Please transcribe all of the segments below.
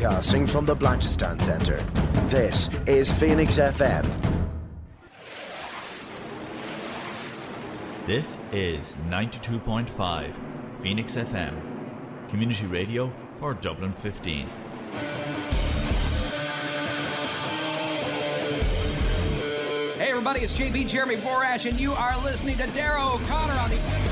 Broadcasting from the Blanchardstown Centre, this is Phoenix FM. This is 92.5 Phoenix FM, community radio for Dublin 15. Hey everybody, it's JB Jeremy Borash, and you are listening to Darragh O'Connor on the...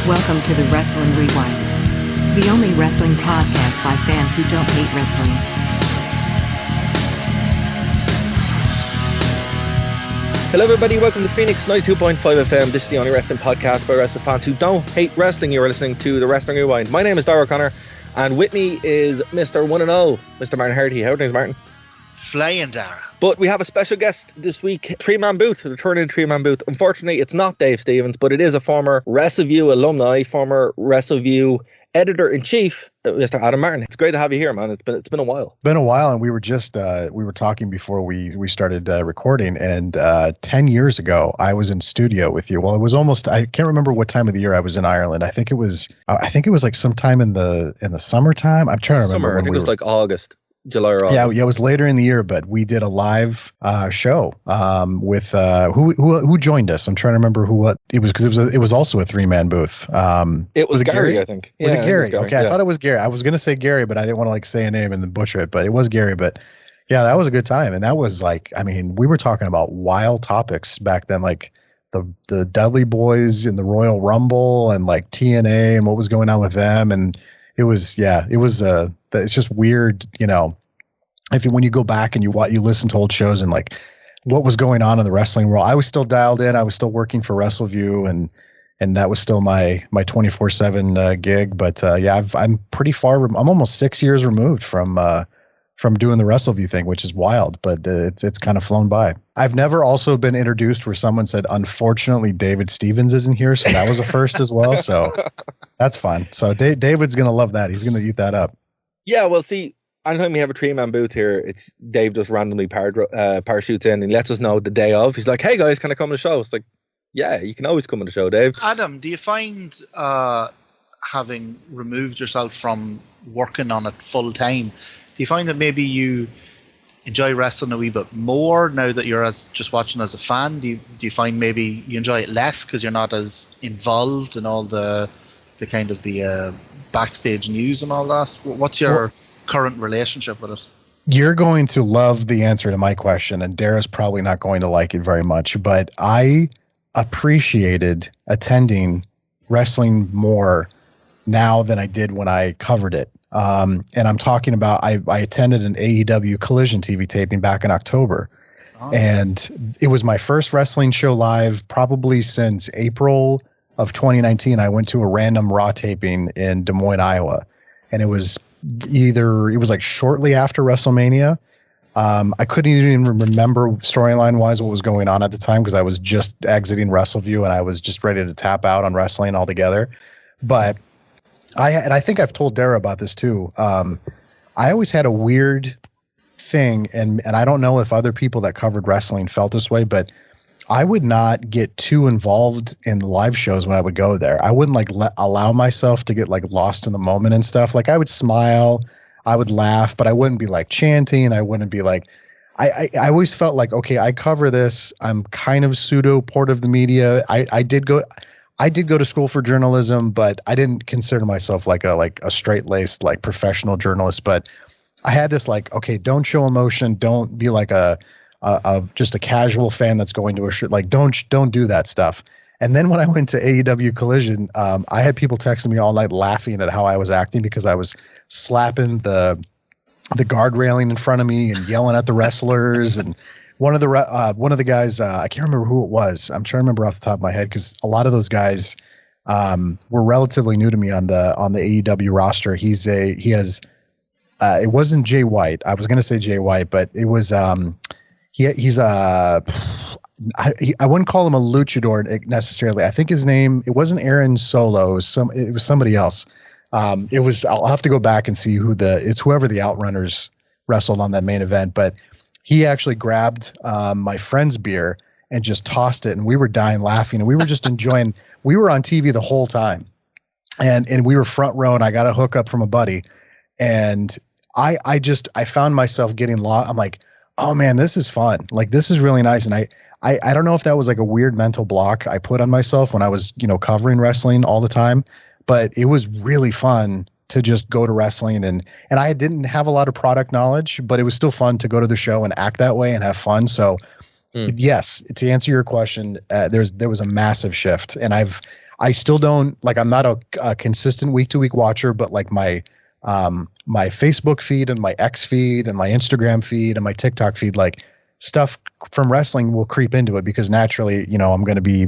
Welcome to the Wrestling Rewind, the only wrestling podcast by fans who don't hate wrestling. Hello everybody, welcome to Phoenix 92.5 FM. This is the only wrestling podcast by wrestling fans who don't hate wrestling. You are listening to the Wrestling Rewind. My name is Darragh O'Connor, and with me is Mr. 1-0, Mr. Martin Hardy. How are things, Martin? Flying, Darragh. But we have a special guest this week, three-man booth, returning three-man booth. Unfortunately, it's not Dave Stevens, but it is a former WrestleView alumni, former WrestleView editor-in-chief, Mr. Adam Martin. It's great to have you here, man. It's been a while. Been a while, and we were just we were talking before we started recording, and 10 years ago I was in studio with you. Well, it was almost, I can't remember what time of the year I was in Ireland. I think it was like sometime in the summertime. I'm trying to remember. I think it was like August. July or August. Yeah, it was later in the year, but we did a live show with who joined us. I'm trying to remember what it was, because it was also a 3-man booth. It was Gary, I think. Was it Gary? Gary. Okay, yeah. I thought it was Gary. I was gonna say Gary, but I didn't want to say a name and then butcher it. But it was Gary. But yeah, that was a good time, and that was like, I mean, we were talking about wild topics back then, like the Dudley Boys in the Royal Rumble and like TNA and what was going on with them, and it's just weird, you know. When you go back and you listen to old shows and like what was going on in the wrestling world, I was still dialed in. I was still working for WrestleView, and that was still my 24/7 gig. But I'm pretty far. I'm almost 6 years removed from doing the WrestleView thing, which is wild. But it's kind of flown by. I've never also been introduced where someone said, "Unfortunately, David Stevens isn't here," so that was a first as well. So that's fun. So David's gonna love that. He's gonna eat that up. Yeah, well, see. Anytime we have a 3-man booth here, it's Dave just randomly parachutes in and lets us know the day of. He's like, "Hey guys, can I come to the show?" It's like, yeah, you can always come to the show, Dave. Adam, do you find having removed yourself from working on it full time, do you find that maybe you enjoy wrestling a wee bit more now that you're just watching as a fan? Do you find maybe you enjoy it less because you're not as involved in all the kind of the backstage news and all that? What's your current relationship with it? You're going to love the answer to my question, and Darragh's probably not going to like it very much, but I appreciated attending wrestling more now than I did when I covered it. And I'm talking about, I attended an AEW Collision TV taping back in October. Oh, and it was my first wrestling show live probably since April of 2019. I went to a random Raw taping in Des Moines, Iowa, and it was like shortly after WrestleMania. I couldn't even remember storyline wise what was going on at the time, because I was just exiting WrestleView and I was just ready to tap out on wrestling altogether. But I think I've told Darragh about this too. I always had a weird thing, and I don't know if other people that covered wrestling felt this way, but I would not get too involved in the live shows when I would go there. I wouldn't allow myself to get like lost in the moment and stuff. Like I would smile, I would laugh, but I wouldn't be like chanting. I wouldn't be like, I always felt like, okay, I cover this. I'm kind of pseudo part of the media. I did go to school for journalism, but I didn't consider myself like a straight laced, like professional journalist. But I had this like, okay, don't show emotion. Don't be like just a casual fan that's going to a show. Like, don't do that stuff. And then when I went to AEW Collision, I had people texting me all night laughing at how I was acting, because I was slapping the guard railing in front of me and yelling at the wrestlers. And one of the guys, I can't remember who it was. I'm trying to remember off the top of my head, because a lot of those guys were relatively new to me on the AEW roster. It wasn't Jay White. I was going to say Jay White, but it was I wouldn't call him a luchador necessarily. I think his name, it wasn't Aaron Solo. It was somebody else. I'll have to go back and see it's whoever the Outrunners wrestled on that main event, but he actually grabbed my friend's beer and just tossed it. And we were dying laughing, and we were just enjoying. We were on TV the whole time, and we were front row, and I got a hookup from a buddy, and I found myself getting lost. I'm like, oh man, this is fun. Like, this is really nice. And I don't know if that was like a weird mental block I put on myself when I was, covering wrestling all the time, but it was really fun to just go to wrestling, and I didn't have a lot of product knowledge, but it was still fun to go to the show and act that way and have fun. So yes, to answer your question, there was a massive shift, and I still don't, like, I'm not a consistent week to week watcher, but like my Facebook feed and my X feed and my Instagram feed and my TikTok feed, like, stuff from wrestling will creep into it because naturally, I'm going to be,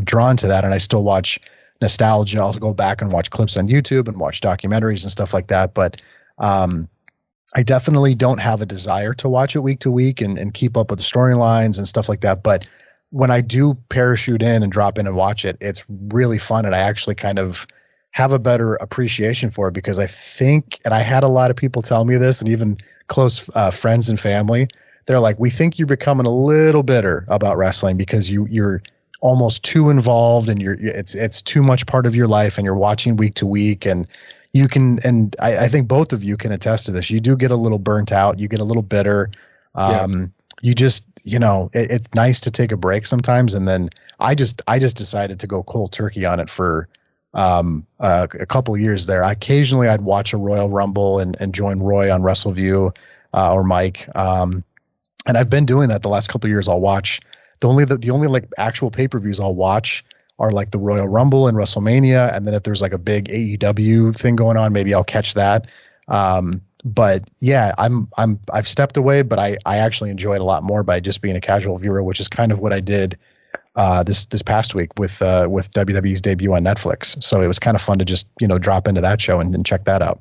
drawn to that. And I still watch nostalgia. I'll go back and watch clips on YouTube and watch documentaries and stuff like that. But I definitely don't have a desire to watch it week to week and keep up with the storylines and stuff like that. But when I do parachute in and drop in and watch it, it's really fun. And I actually kind of have a better appreciation for it because I think, and I had a lot of people tell me this, and even close friends and family, they're like, we think you're becoming a little bitter about wrestling because you're almost too involved, and it's too much part of your life, and you're watching week to week, and you can, and I think both of you can attest to this. You do get a little burnt out. You get a little bitter. You just, it's nice to take a break sometimes. And then I just decided to go cold turkey on it for a couple of years there. Occasionally I'd watch a Royal Rumble and join Roy on WrestleView or Mike. And I've been doing that the last couple of years. I'll watch the only like actual pay-per-views I'll watch are like the Royal Rumble and WrestleMania. And then if there's like a big AEW thing going on, maybe I'll catch that. But yeah, I've stepped away, but I actually enjoy it a lot more by just being a casual viewer, which is kind of what I did this past week with WWE's debut on Netflix. So it was kind of fun to just, drop into that show and check that out.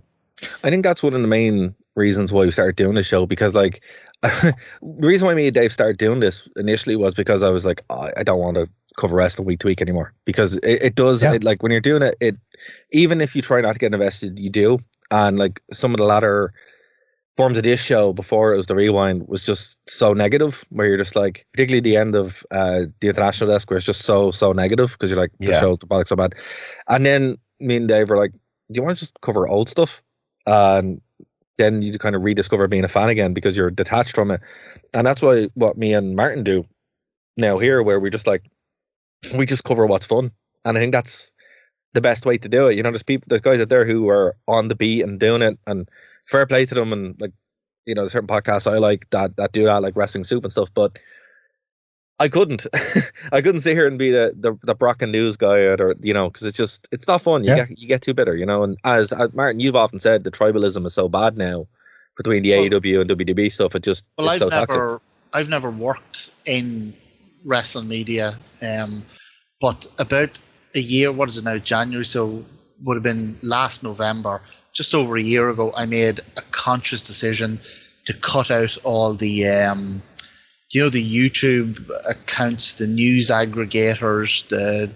I think that's one of the main reasons why we started doing this show, because like the reason why me and Dave started doing this initially was because I was like, I don't want to cover wrestling week to week anymore, because it does, yeah. Like when you're doing it, even if you try not to get invested, you do. And like some of the latter forms of this show before it was the Rewind was just so negative, where you're just like, particularly the end of the International Desk, where it's just so negative because you're like, the show, the product's so bad. And then me and Dave were like, do you want to just cover old stuff? And then you kind of rediscover being a fan again because you're detached from it. And that's what me and Martin do now here, where we just cover what's fun. And I think that's the best way to do it. There's guys out there who are on the beat and doing it, and fair play to them. And like, there's certain podcasts I like that do that, like Wrestling Soup and stuff, but I couldn't sit here and be the Brock and News guy, because it's not fun. You get too bitter, and as Martin, you've often said, the tribalism is so bad now between the AEW and WWE stuff. It's so toxic. I've never worked in wrestling media, but about a year, what is it now, January, so would have been last November, just over a year ago, I made a conscious decision to cut out all the the YouTube accounts, the news aggregators, the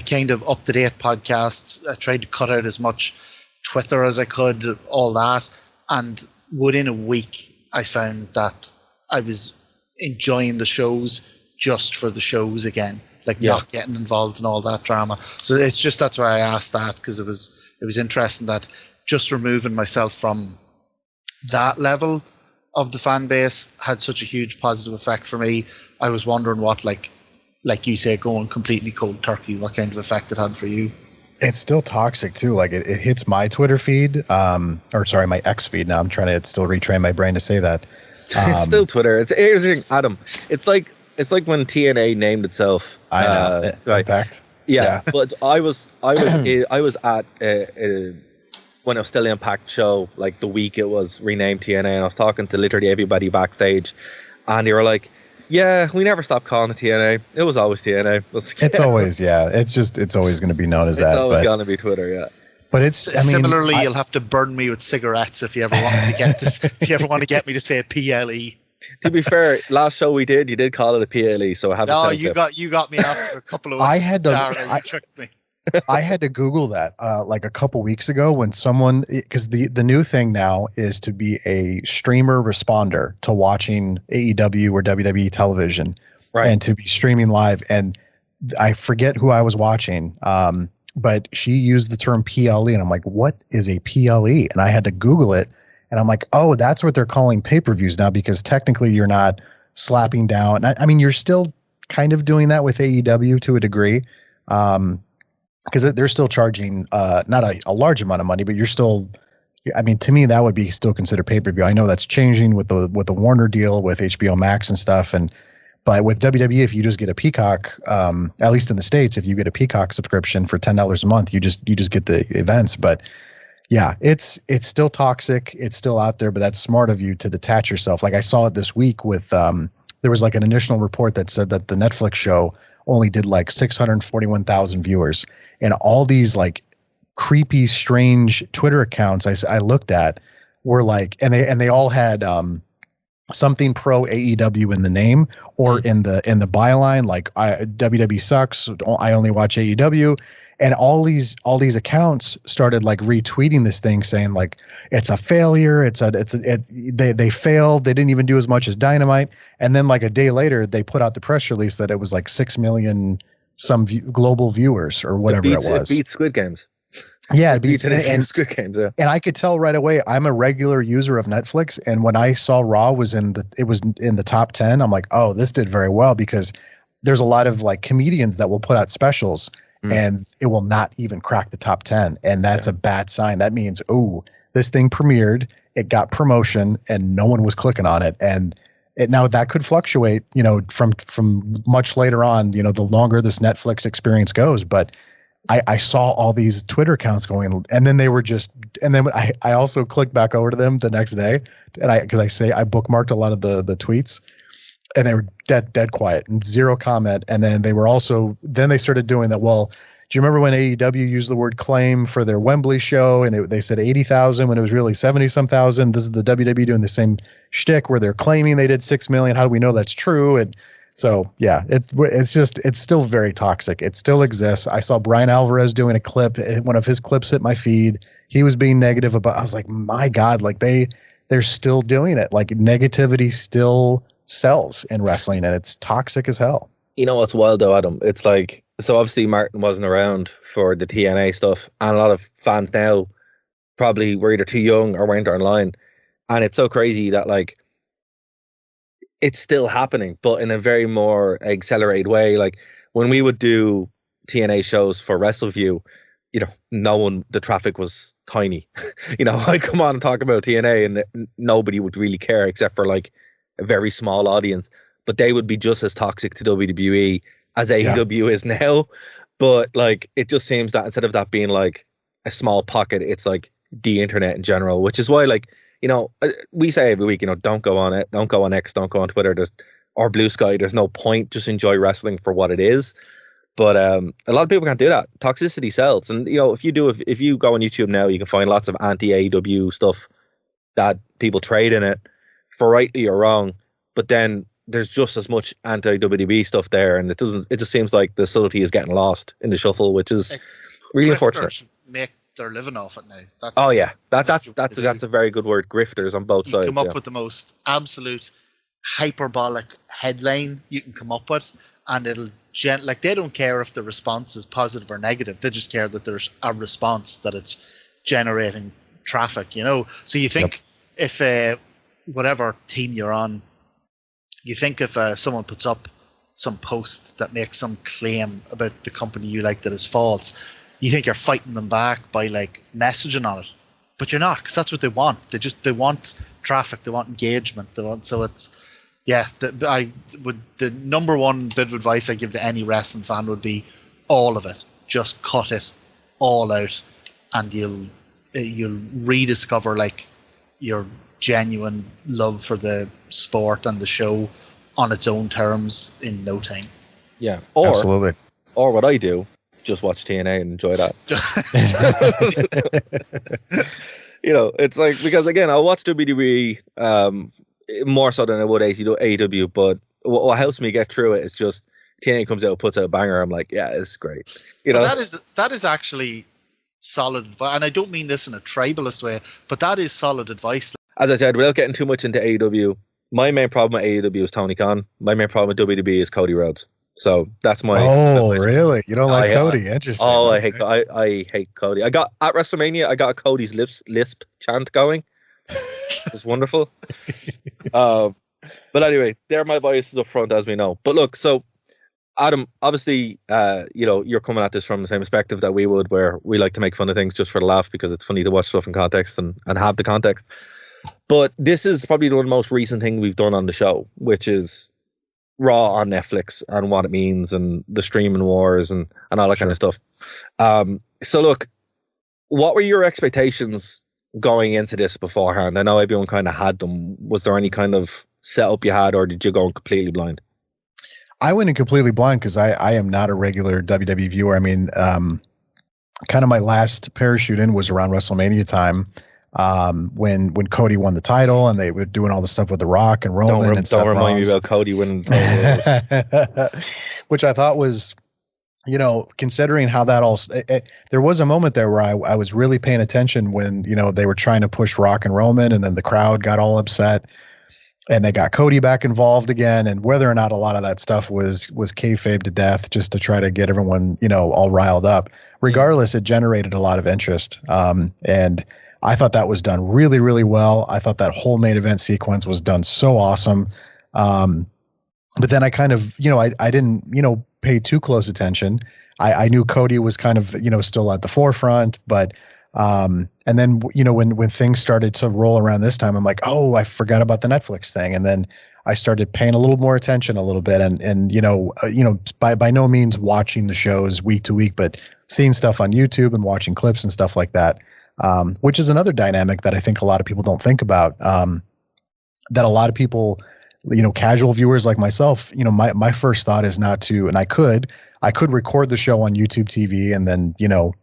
kind of up-to-date podcasts. I tried to cut out as much Twitter as I could, all that. And within a week, I found that I was enjoying the shows just for the shows again, not getting involved in all that drama. So it's just, that's why I asked that, because it was interesting that just removing myself from that level of the fan base had such a huge positive effect for me. I was wondering what, like you say, going completely cold turkey, what kind of effect it had for you. It's still toxic too. Like it hits my Twitter feed, my X feed. Now I'm trying to still retrain my brain to say that. It's still Twitter. Here's the thing, Adam. It's like when TNA named itself. I know. Right. Impact. Yeah, but I was at when it was still Impact show, like the week it was renamed TNA, and I was talking to literally everybody backstage, and they were like, "Yeah, we never stopped calling it TNA. It was always TNA." It's always, yeah. It's always going to be known as that. It's always going to be Twitter, yeah. But similarly, you'll have to burn me with cigarettes if you ever want me to get this. If you ever want to get me to say PLE. To be fair, last show you did call it a PLE, so I haven't. No, you got me after a couple of. I had to. You tricked me. I had to Google that like a couple weeks ago when someone, because the new thing now is to be a streamer responder to watching AEW or WWE television, Right. and to be streaming live. And I forget who I was watching, but she used the term PLE, and I'm like, what is a PLE? And I had to Google it, and I'm like, oh, that's what they're calling pay-per-views now, because technically you're not slapping down. I mean, you're still kind of doing that with AEW to a degree. Because they're still charging not a large amount of money, but you're still, I mean, to me, that would be still considered pay-per-view. I know that's changing with the Warner deal with HBO Max and stuff. But with WWE, if you just get a Peacock, at least in the States, if you get a Peacock subscription for $10 a month, you just get the events. But yeah, it's still toxic. It's still out there, but that's smart of you to detach yourself. Like I saw it this week with, there was like an initial report that said that the Netflix show only did like 641,000 viewers. And all these like creepy, strange Twitter accounts I looked at were like, and they all had something pro AEW in the name or in the byline, like WWE sucks. I only watch AEW. And all these accounts started like retweeting this thing saying like it's a failure. They failed. They didn't even do as much as Dynamite. And then like a day later, they put out the press release that it was like 6 million global viewers or whatever it was. It beats Squid Games. Yeah, it beats and Squid Games. Yeah. And I could tell right away. I'm a regular user of Netflix, and when I saw Raw was in the top 10, I'm like, oh, this did very well, because there's a lot of like comedians that will put out specials. And it will not even crack the top 10. And that's a bad sign. That means, oh, this thing premiered, it got promotion, and no one was clicking on it. And now that could fluctuate, from much later on, the longer this Netflix experience goes. But I saw all these Twitter accounts going, and then they were I also clicked back over to them the next day. And I bookmarked a lot of the tweets. And they were dead quiet and zero comment. And then they started doing that. Well, do you remember when AEW used the word claim for their Wembley show? And they said 80,000 when it was really 70-some thousand. This is the WWE doing the same shtick where they're claiming they did 6 million. How do we know that's true? And so, yeah, it's still very toxic. It still exists. I saw Brian Alvarez doing a clip. One of his clips hit my feed. He was being negative about, I was like, my God, like they're still doing it. Like negativity still sells in wrestling, and it's toxic as hell. You know what's wild though, Adam? It's like, so obviously Martin wasn't around for the TNA stuff, and a lot of fans now probably were either too young or weren't online. And it's so crazy that like it's still happening, but in a very more accelerated way. Like when we would do TNA shows for WrestleView, the traffic was tiny. I'd come on and talk about TNA and nobody would really care except for like a very small audience, but they would be just as toxic to WWE as AEW is now. But like, it just seems that instead of that being like a small pocket, it's like the internet in general, which is why, like, we say every week, don't go on it, don't go on X, don't go on Twitter, or Blue Sky. There's no point. Just enjoy wrestling for what it is. But a lot of people can't do that. Toxicity sells. And, if you go on YouTube now, you can find lots of anti-AEW stuff that people trade in it, for rightly or wrong, but then there's just as much anti-WWE stuff there, and it just seems like the subtlety is getting lost in the shuffle, which is really unfortunate. Make their living off it now. That's a very good word. Grifters on both sides. Come up with the most absolute hyperbolic headline you can come up with, and it'll they don't care if the response is positive or negative. They just care that there's a response, that it's generating traffic. So you think if whatever team you're on, you think if someone puts up some post that makes some claim about the company you like that is false, you think you're fighting them back by like messaging on it, but you're not, because that's what they want. They want traffic, they want engagement, so it's the number one bit of advice I give to any wrestling fan would be all of it. Just cut it all out, and you'll rediscover like your genuine love for the sport and the show on its own terms in no time. Yeah, absolutely. Or what I do, just watch TNA and enjoy that. It's like, because again, I'll watch WWE more so than I would AEW, but what helps me get through it is just TNA comes out, puts out a banger. I'm like, yeah, it's great. You know, that is actually solid advice, and I don't mean this in a tribalist way, but that is solid advice. As I said, without getting too much into AEW, my main problem with AEW is Tony Khan. My main problem with WWE is Cody Rhodes. So that's my. Oh, really? You don't like Cody? Interesting. Oh, I hate Cody. I got at WrestleMania. I got Cody's lisp chant going. It was wonderful. But anyway, they're my biases up front, as we know. But look, so Adam, obviously, you're coming at this from the same perspective that we would, where we like to make fun of things just for the laugh because it's funny to watch stuff in context and have the context. But this is probably one of the most recent thing we've done on the show, which is Raw on Netflix and what it means and the streaming wars and all that kind of stuff. So look, what were your expectations going into this beforehand? I know everyone kind of had them. Was there any kind of setup you had, or did you go in completely blind? I went in completely blind because I am not a regular WWE viewer. I mean, kind of my last parachute in was around WrestleMania time. When Cody won the title and they were doing all the stuff with The Rock and Roman don't remind me about Cody winning the title. Which I thought was, considering how that all there was a moment there where I was really paying attention when they were trying to push Rock and Roman, and then the crowd got all upset and they got Cody back involved again, and whether or not a lot of that stuff was kayfabe to death just to try to get everyone all riled up. Regardless, it generated a lot of interest, and I thought that was done really, really well. I thought that whole main event sequence was done so awesome. But then I kind of, I didn't, pay too close attention. I knew Cody was kind of, still at the forefront, but, and then, when things started to roll around this time, I'm like, oh, I forgot about the Netflix thing. And then I started paying a little more attention a little bit and by no means watching the shows week to week, but seeing stuff on YouTube and watching clips and stuff like that. Which is another dynamic that I think a lot of people don't think about, that a lot of people, casual viewers like myself, my first thought is not to, and I could record the show on YouTube TV and then,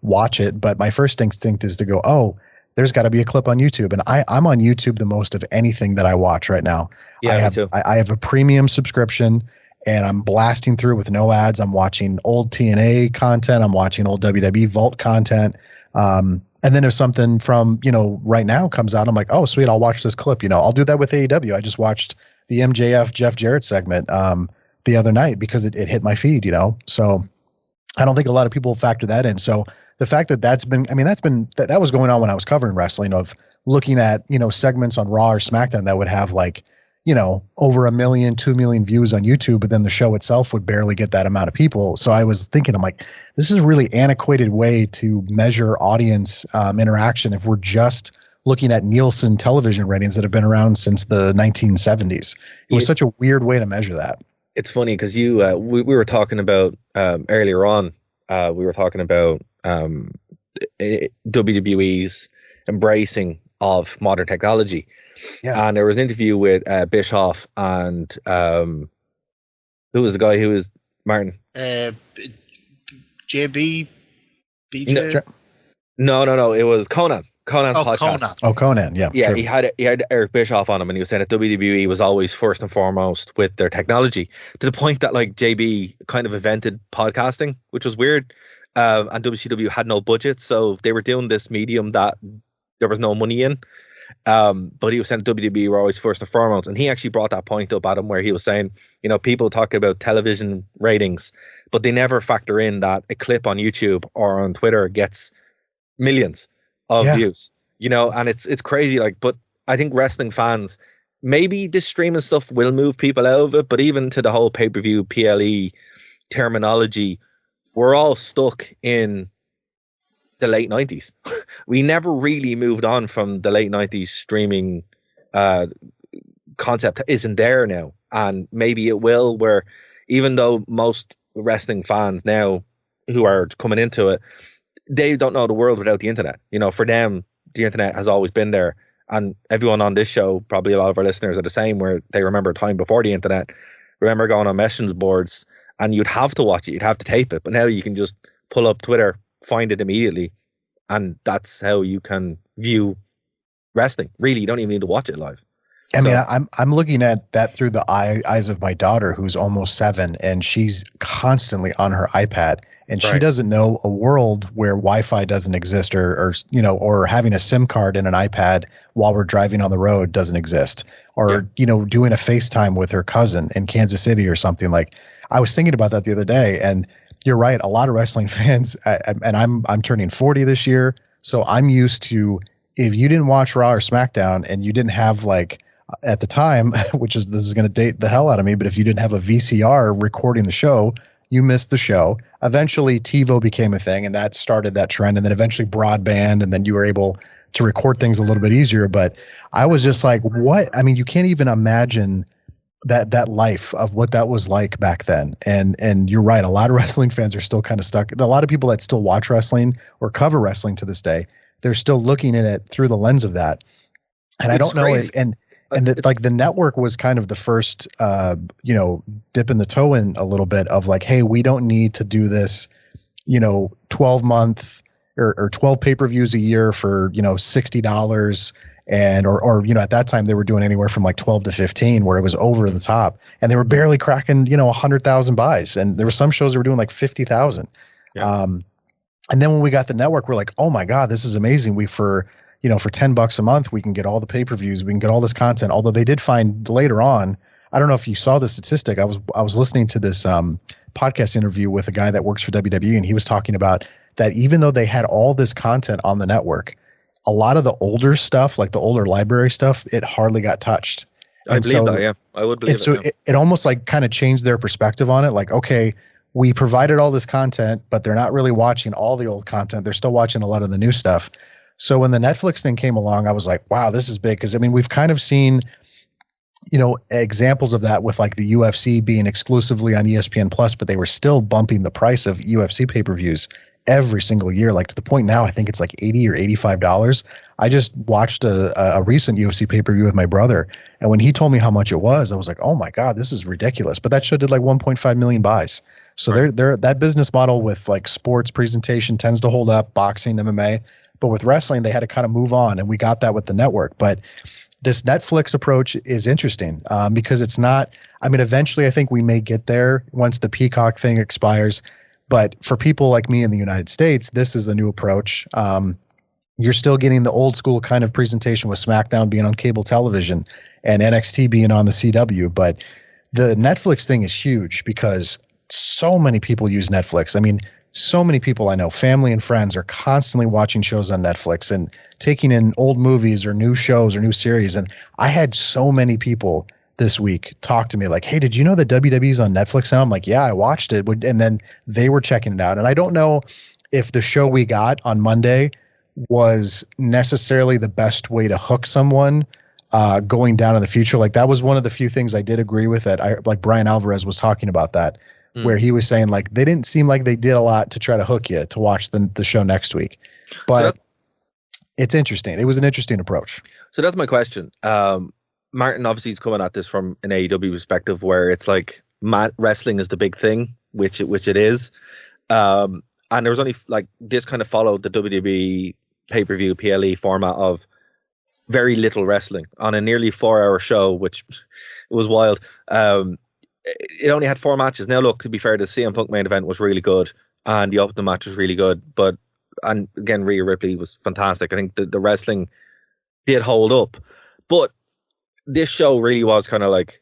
watch it. But my first instinct is to go, oh, there's got to be a clip on YouTube. And I'm on YouTube the most of anything that I watch right now. Yeah, I have a premium subscription and I'm blasting through with no ads. I'm watching old TNA content. I'm watching old WWE Vault content. And then if something from, right now comes out, I'm like, oh, sweet, I'll watch this clip. I'll do that with AEW. I just watched the MJF Jeff Jarrett segment the other night because it hit my feed, So I don't think a lot of people factor that in. So the fact that that was going on when I was covering wrestling, of looking at, segments on Raw or SmackDown that would have like, over 1 million, 2 million views on YouTube, but then the show itself would barely get that amount of people. So I was thinking, I'm like, this is a really antiquated way to measure audience interaction if we're just looking at Nielsen television ratings that have been around since the 1970s. It was such a weird way to measure that. It's funny because we were talking about earlier on, we were talking about WWE's embracing of modern technology. Yeah. And there was an interview with Bischoff and who was the guy who was Martin? JB? BJ? No. It was Conan. Conan's podcast. Conan. Yeah. Yeah. Sure. He had Eric Bischoff on him, and he was saying that WWE was always first and foremost with their technology, to the point that like JB kind of invented podcasting, which was weird. And WCW had no budget, so they were doing this medium that there was no money in. But he was saying WWE were always first and foremost, and he actually brought that point up at him where he was saying, people talk about television ratings, but they never factor in that a clip on YouTube or on Twitter gets millions of views, and it's crazy. Like, but I think wrestling fans, maybe this streaming stuff will move people out of it, but even to the whole pay-per-view PLE terminology, we're all stuck in the late 90s. We never really moved on from the late 90s streaming concept isn't there now. And maybe it will, where even though most wrestling fans now who are coming into it, they don't know the world without the internet. For them, the internet has always been there. And everyone on this show, probably a lot of our listeners are the same, where they remember a time before the internet, remember going on message boards and you'd have to watch it, you'd have to tape it. But now you can just pull up Twitter, find it immediately. And that's how you can view wrestling. Really, you don't even need to watch it live. I mean, I'm looking at that through the eyes of my daughter, who's almost 7, and she's constantly on her iPad, and she doesn't know a world where Wi-Fi doesn't exist, or having a SIM card in an iPad while we're driving on the road doesn't exist, or doing a FaceTime with her cousin in Kansas City or something. Like, I was thinking about that the other day, and you're right. A lot of wrestling fans, and I'm turning 40 this year, so I'm used to, if you didn't watch Raw or SmackDown and you didn't have, like, at the time, this is going to date the hell out of me, but if you didn't have a VCR recording the show, you missed the show. Eventually TiVo became a thing, and that started that trend, and then eventually broadband, and then you were able to record things a little bit easier. But I was just like, what? I mean, you can't even imagine that life of what that was like back then. And you're right. A lot of wrestling fans are still kind of stuck. A lot of people that still watch wrestling or cover wrestling to this day, they're still looking at it through the lens of that. And I don't know if, the network was kind of the first, dipping the toe in a little bit of like, hey, we don't need to do this, 12-month or 12 pay-per-views a year for, $60. And, or at that time they were doing anywhere from like 12 to 15, where it was over the top, and they were barely cracking, 100,000 buys. And there were some shows that were doing like 50,000. Yeah. And then when we got the network, we're like, oh my God, this is amazing. For $10 a month, we can get all the pay-per-views, we can get all this content. Although they did find later on, I don't know if you saw the statistic. I was listening to this podcast interview with a guy that works for WWE, and he was talking about that even though they had all this content on the network, a lot of the older stuff, like the older library stuff, it hardly got touched. I believe that, yeah. I would believe it. So it almost like kind of changed their perspective on it. Like, okay, we provided all this content, but they're not really watching all the old content. They're still watching a lot of the new stuff. So when the Netflix thing came along, I was like, wow, this is big. Because, I mean, we've kind of seen, examples of that with like the UFC being exclusively on ESPN Plus, but they were still bumping the price of UFC pay-per-views every single year, like to the point now I think it's like $80 or $85. I just watched a recent UFC pay-per-view with my brother, and when he told me how much it was, I was like, oh my God, this is ridiculous. But that show did like 1.5 million buys. So they're that business model with like sports presentation tends to hold up, boxing, MMA. But with wrestling, they had to kind of move on, and we got that with the network. But this Netflix approach is interesting because it's not, I mean, eventually I think we may get there once the Peacock thing expires. But for people like me in the United States, this is the new approach. You're still getting the old school kind of presentation with SmackDown being on cable television and NXT being on the CW. But the Netflix thing is huge because so many people use Netflix. I mean, so many people I know, family and friends, are constantly watching shows on Netflix and taking in old movies or new shows or new series. And I had so many people this week talk to me like, hey, did you know that WWE's on Netflix now? I'm like, yeah, I watched it. And then they were checking it out. And I don't know if the show we got on Monday was necessarily the best way to hook someone going down in the future. Like, that was one of the few things I did agree with that. Like Brian Alvarez was talking about that, where he was saying like they didn't seem like they did a lot to try to hook you to watch the show next week. But it's interesting. It was an interesting approach. So that's my question. Martin obviously is coming at this from an AEW perspective, where it's like wrestling is the big thing, which it is. And there was only like this kind of followed the WWE pay-per-view PLE format of very little wrestling on a nearly 4-hour show, which was wild. It only had 4 matches. Now, look, to be fair, the CM Punk main event was really good, and the opening match was really good. And again, Rhea Ripley was fantastic. I think the wrestling did hold up, but this show really was kind of like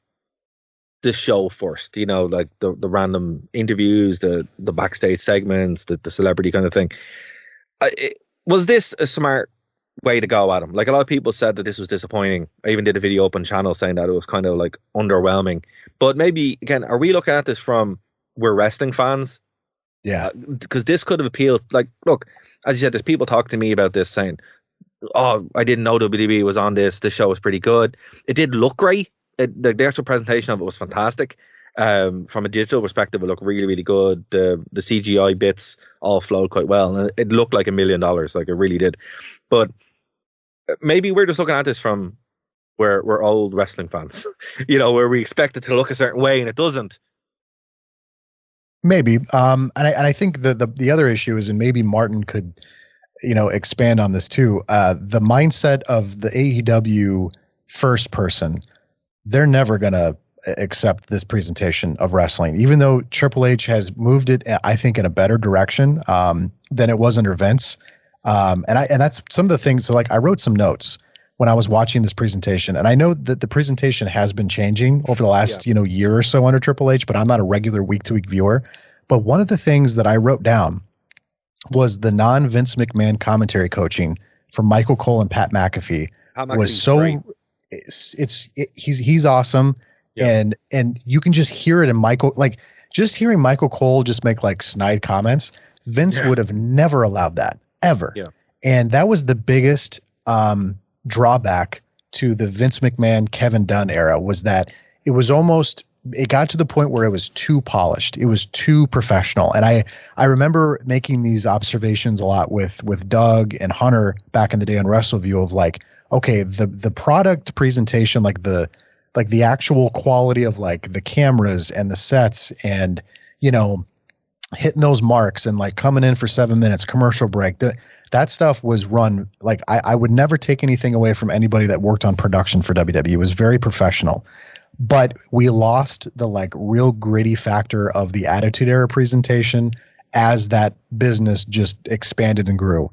the show first, like the random interviews, the backstage segments, the celebrity kind of thing. Was this a smart way to go at him? Like, a lot of people said that this was disappointing. I even did a video up on channel saying that it was kind of like underwhelming. But maybe, again, are we looking at this from, we're wrestling fans? Yeah. Because this could have appealed. Like, look, as you said, there's people talking to me about this saying, oh, I didn't know WWE was on this. This show was pretty good. It did look great. The actual presentation of it was fantastic. From a digital perspective, it looked really, really good. The CGI bits all flowed quite well, and it looked like $1 million. Like, it really did. But maybe we're just looking at this from where we're old wrestling fans, where we expect it to look a certain way and it doesn't. Maybe. And I think the other issue is, and maybe Martin could, expand on this too. The mindset of the AEW first person, they're never going to accept this presentation of wrestling, even though Triple H has moved it, I think, in a better direction than it was under Vince. And that's some of the things. So like I wrote some notes when I was watching this presentation, and I know that the presentation has been changing over the last, year or so under Triple H, but I'm not a regular week to week viewer. But one of the things that I wrote down was the non-Vince McMahon commentary coaching from Michael Cole and Pat McAfee was so great. He's awesome. Yeah. And you can just hear it in Michael, like just hearing Michael Cole just make like snide comments. Vince would have never allowed that ever. Yeah. And that was the biggest drawback to the Vince McMahon, Kevin Dunn era, was that it got to the point where it was too polished. It was too professional. And I remember making these observations a lot with Doug and Hunter back in the day on WrestleView of like, okay, the product presentation, like the actual quality of like the cameras and the sets and, hitting those marks and like coming in for 7 minutes, commercial break, that stuff was run. Like I would never take anything away from anybody that worked on production for WWE. It was very professional, but we lost the like real gritty factor of the Attitude Era presentation as that business just expanded and grew.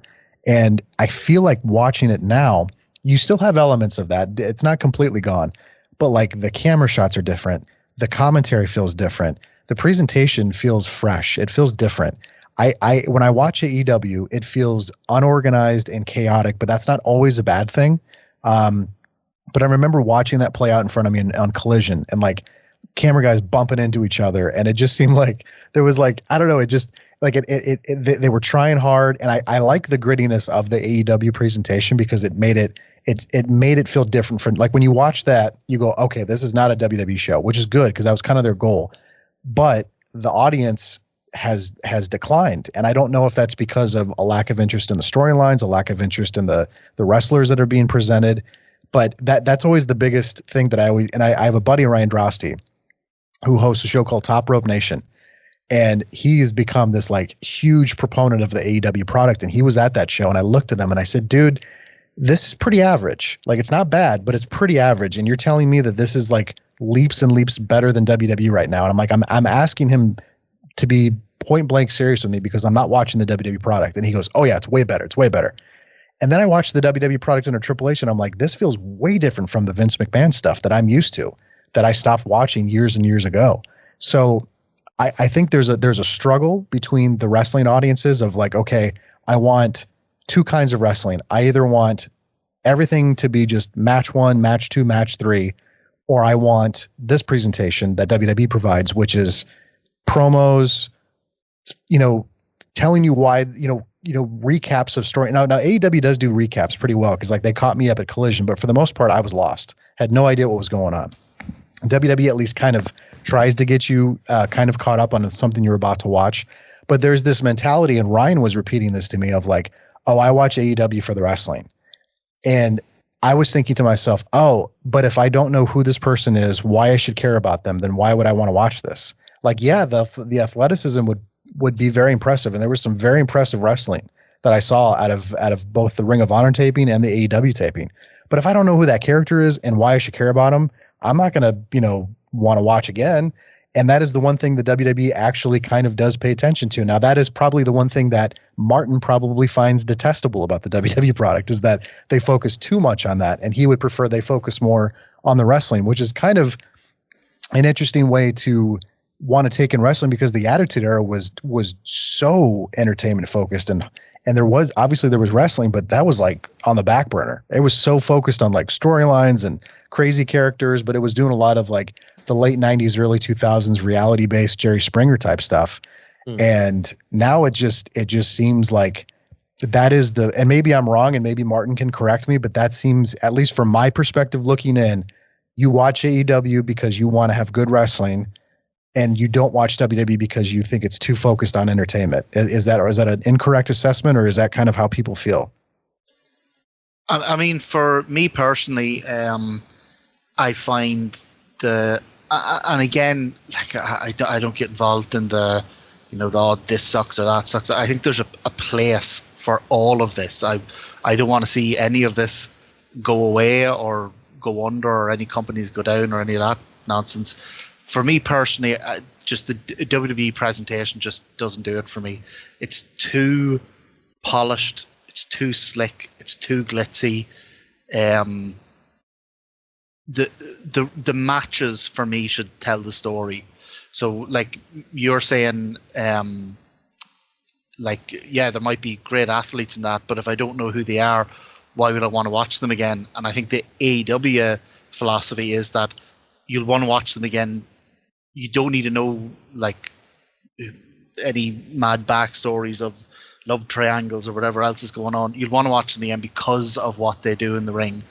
And I feel like watching it now, you still have elements of that. It's not completely gone, but like the camera shots are different. The commentary feels different. The presentation feels fresh. It feels different. When I watch AEW, it feels unorganized and chaotic, but that's not always a bad thing. But I remember watching that play out in front of me on Collision and like camera guys bumping into each other. And it just seemed like there was like, I don't know, it just like they were trying hard. And I like the grittiness of the AEW presentation because it made it feel different from like when you watch that, you go, okay, this is not a WWE show, which is good because that was kind of their goal. But the audience has declined. And I don't know if that's because of a lack of interest in the storylines, a lack of interest in the wrestlers that are being presented. But that's always the biggest thing that I have a buddy, Ryan Drosty, who hosts a show called Top Rope Nation. And he's become this like huge proponent of the AEW product. And he was at that show and I looked at him and I said, dude, this is pretty average. Like it's not bad, but it's pretty average. And you're telling me that this is like leaps and leaps better than WWE right now. And I'm like, I'm asking him to be point blank serious with me because I'm not watching the WWE product. And he goes, oh yeah, it's way better. It's way better. And then I watched the WWE product under Triple H and I'm like, this feels way different from the Vince McMahon stuff that I'm used to, that I stopped watching years and years ago. So I think there's a struggle between the wrestling audiences of like, okay, I want two kinds of wrestling. I either want everything to be just match 1, match 2, match 3, or I want this presentation that WWE provides, which is promos, telling you why, recaps of story. Now AEW does do recaps pretty well because like they caught me up at Collision, but for the most part I was lost, had no idea what was going on. WWE at least kind of tries to get you kind of caught up on something you're about to watch, but there's this mentality, and Ryan was repeating this to me of like, oh, I watch AEW for the wrestling. And I was thinking to myself, oh, but if I don't know who this person is, why I should care about them, then why would I want to watch this? Like, yeah, the athleticism would be very impressive. And there was some very impressive wrestling that I saw out of both the Ring of Honor taping and the AEW taping. But if I don't know who that character is and why I should care about him, I'm not going to, want to watch again. And that is the one thing the WWE actually kind of does pay attention to. Now, that is probably the one thing that Martin probably finds detestable about the WWE product is that they focus too much on that. And he would prefer they focus more on the wrestling, which is kind of an interesting way to want to take in wrestling because the Attitude Era was so entertainment focused and there was wrestling, but that was like on the back burner. It was so focused on like storylines and crazy characters, but it was doing a lot of like the late 90s, early 2000s reality based Jerry Springer type stuff. And now it just seems like that is and maybe I'm wrong and maybe Martin can correct me, but that seems, at least from my perspective looking in, you watch AEW because you want to have good wrestling and you don't watch WWE because you think it's too focused on entertainment. Is that an incorrect assessment, or is that kind of how people feel? I mean, for me personally, I find and again, like I don't get involved in the, this sucks or that sucks. I think there's a place for all of this. I don't want to see any of this go away or go under or any companies go down or any of that nonsense. For me personally, just the WWE presentation just doesn't do it for me. It's too polished. It's too slick. It's too glitzy. The matches for me should tell the story. So like you're saying, like, yeah, there might be great athletes in that, but if I don't know who they are, why would I want to watch them again? And I think the AEW philosophy is that you'll want to watch them again. You don't need to know like any mad backstories of love triangles or whatever else is going on. You'll want to watch them again because of what they do in the ring.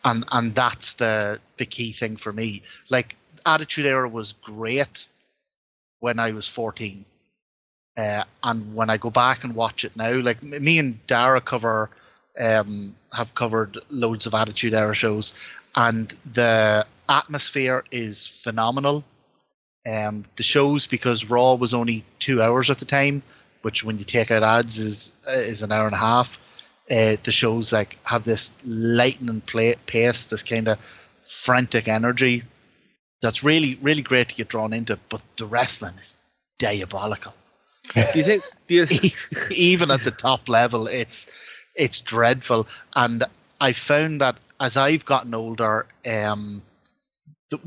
And that's the key thing for me. Like, Attitude Era was great when I was 14. And when I go back and watch it now, like me and Darragh have covered loads of Attitude Era shows, and the atmosphere is phenomenal. The shows, because Raw was only 2 hours at the time, which when you take out ads is an hour and a half. The shows like have this lightning pace, this kind of frantic energy that's really, really great to get drawn into. But the wrestling is diabolical. Do you think? Even at the top level, it's dreadful. And I found that as I've gotten older,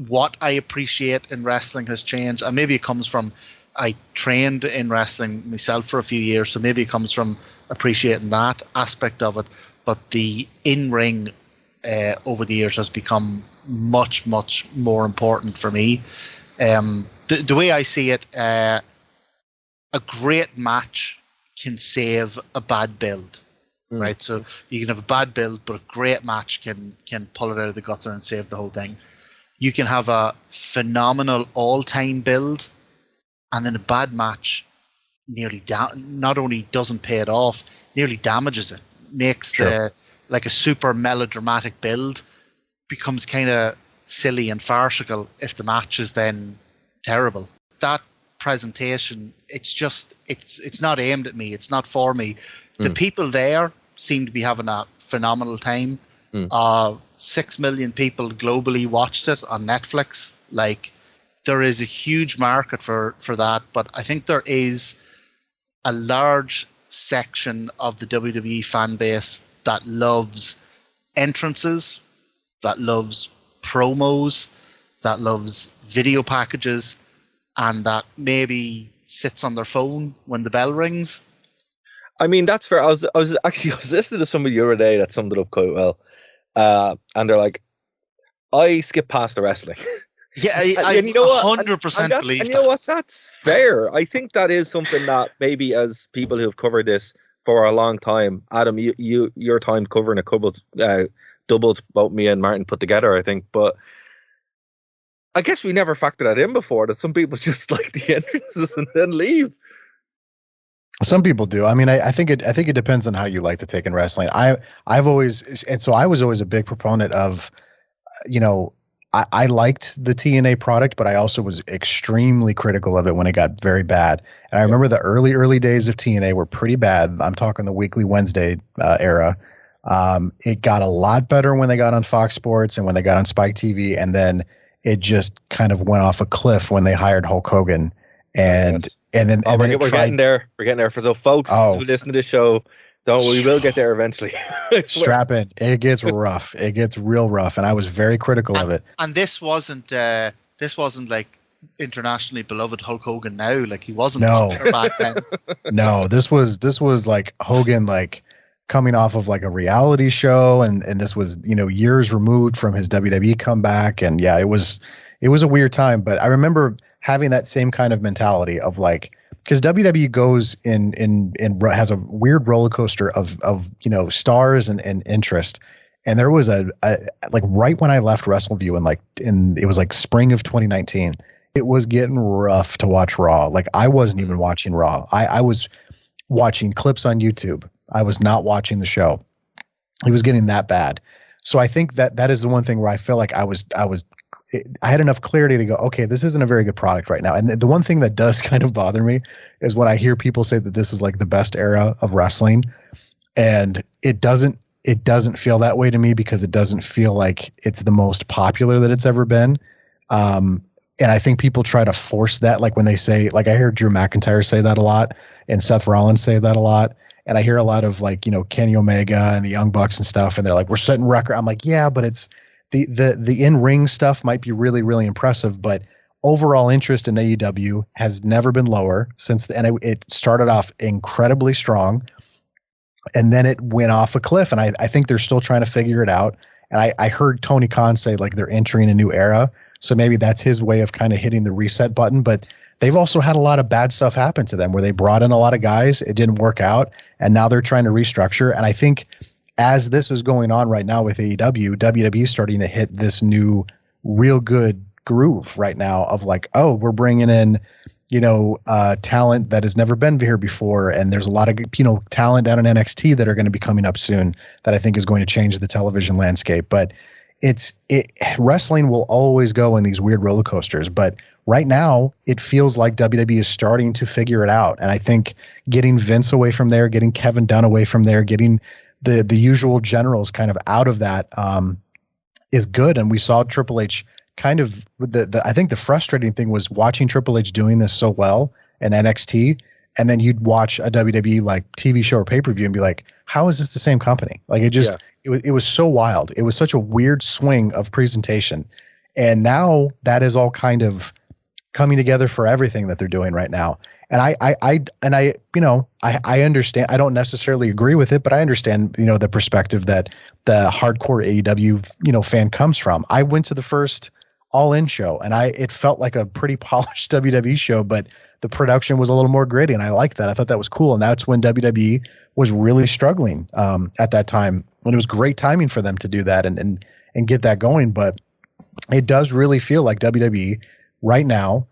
what I appreciate in wrestling has changed. And maybe it comes from I trained in wrestling myself for a few years, so maybe it comes from appreciating that aspect of it. But the in-ring over the years has become much, much more important for me. The way I see it, a great match can save a bad build, right? So you can have a bad build, but a great match can pull it out of the gutter and save the whole thing. You can have a phenomenal all-time build, and then a bad match nearly not only doesn't pay it off, nearly damages it. Makes like a super melodramatic build becomes kind of silly and farcical if the match is then terrible. That presentation, it's not aimed at me. It's not for me. The people there seem to be having a phenomenal time. 6 million people globally watched it on Netflix. Like, there is a huge market for that, but I think there is a large section of the WWE fan base that loves entrances, that loves promos, that loves video packages, and that maybe sits on their phone when the bell rings. I mean, that's fair. I was listening to somebody the other day that summed it up quite well. And they're like, I skip past the wrestling. Yeah, I and you know what? 100% believe that. And you know what? That's fair. I think that is something that maybe as people who've covered this for a long time, Adam, your time covering it doubled both me and Martin put together, I think. But I guess we never factored that in before, that some people just like the entrances and then leave. Some people do. I mean, I think it depends on how you like to take in wrestling. I was always a big proponent of, I liked the TNA product, but I also was extremely critical of it when it got very bad. And I remember the early days of TNA were pretty bad. I'm talking the weekly Wednesday era. It got a lot better when they got on Fox Sports and when they got on Spike TV, and then it just kind of went off a cliff when they hired Hulk Hogan. And then we're getting there. We're getting there. For those folks who listen to this show, we will get there eventually. Strap in. It gets rough. It gets real rough, and I was very critical of it. And this wasn't like internationally beloved Hulk Hogan now. Like, he wasn't back then. No, this was like Hogan, like coming off of like a reality show, and this was years removed from his WWE comeback, and yeah, it was a weird time. But I remember having that same kind of mentality of like, because WWE goes has a weird roller coaster of stars and interest. And there was a like right when I left WrestleView it was like spring of 2019, it was getting rough to watch Raw. Like, I wasn't even watching Raw. I was watching clips on YouTube. I was not watching the show. It was getting that bad. So I think that is the one thing where I feel like I had enough clarity to go, okay, this isn't a very good product right now. And the one thing that does kind of bother me is when I hear people say that this is like the best era of wrestling, and it it doesn't feel that way to me because it doesn't feel like it's the most popular that it's ever been. And I think people try to force that, like when they say, like I hear Drew McIntyre say that a lot and Seth Rollins say that a lot. And I hear a lot of like, you know, Kenny Omega and the Young Bucks and stuff. And they're like, we're setting record. I'm like, yeah, but it's the in-ring stuff might be really, really impressive, but overall interest in AEW has never been lower since and it started off incredibly strong. And then it went off a cliff. And I think they're still trying to figure it out. And I heard Tony Khan say like they're entering a new era. So maybe that's his way of kind of hitting the reset button. But they've also had a lot of bad stuff happen to them where they brought in a lot of guys. It didn't work out. And now they're trying to restructure. And I think as this is going on right now with AEW, WWE is starting to hit this new real good groove right now of like, oh, we're bringing in, you know, talent that has never been here before. And there's a lot of, you know, talent down in NXT that are going to be coming up soon that I think is going to change the television landscape. But wrestling will always go in these weird roller coasters. But right now it feels like WWE is starting to figure it out. And I think getting Vince away from there, getting Kevin Dunn away from there, getting the usual generals kind of out of that is good. And we saw Triple H kind of I think the frustrating thing was watching Triple H doing this so well in NXT, and then you'd watch a WWE like TV show or pay-per-view and be like, how is this the same company? Like it was so wild. It was such a weird swing of presentation. And now that is all kind of coming together for everything that they're doing right now. And I understand. I don't necessarily agree with it, but I understand, you know, the perspective that the hardcore AEW, you know, fan comes from. I went to the first All In show and it felt like a pretty polished WWE show, but the production was a little more gritty. And I liked that. I thought that was cool. And that's when WWE was really struggling at that time. And it was great timing for them to do that and get that going. But it does really feel like WWE right now,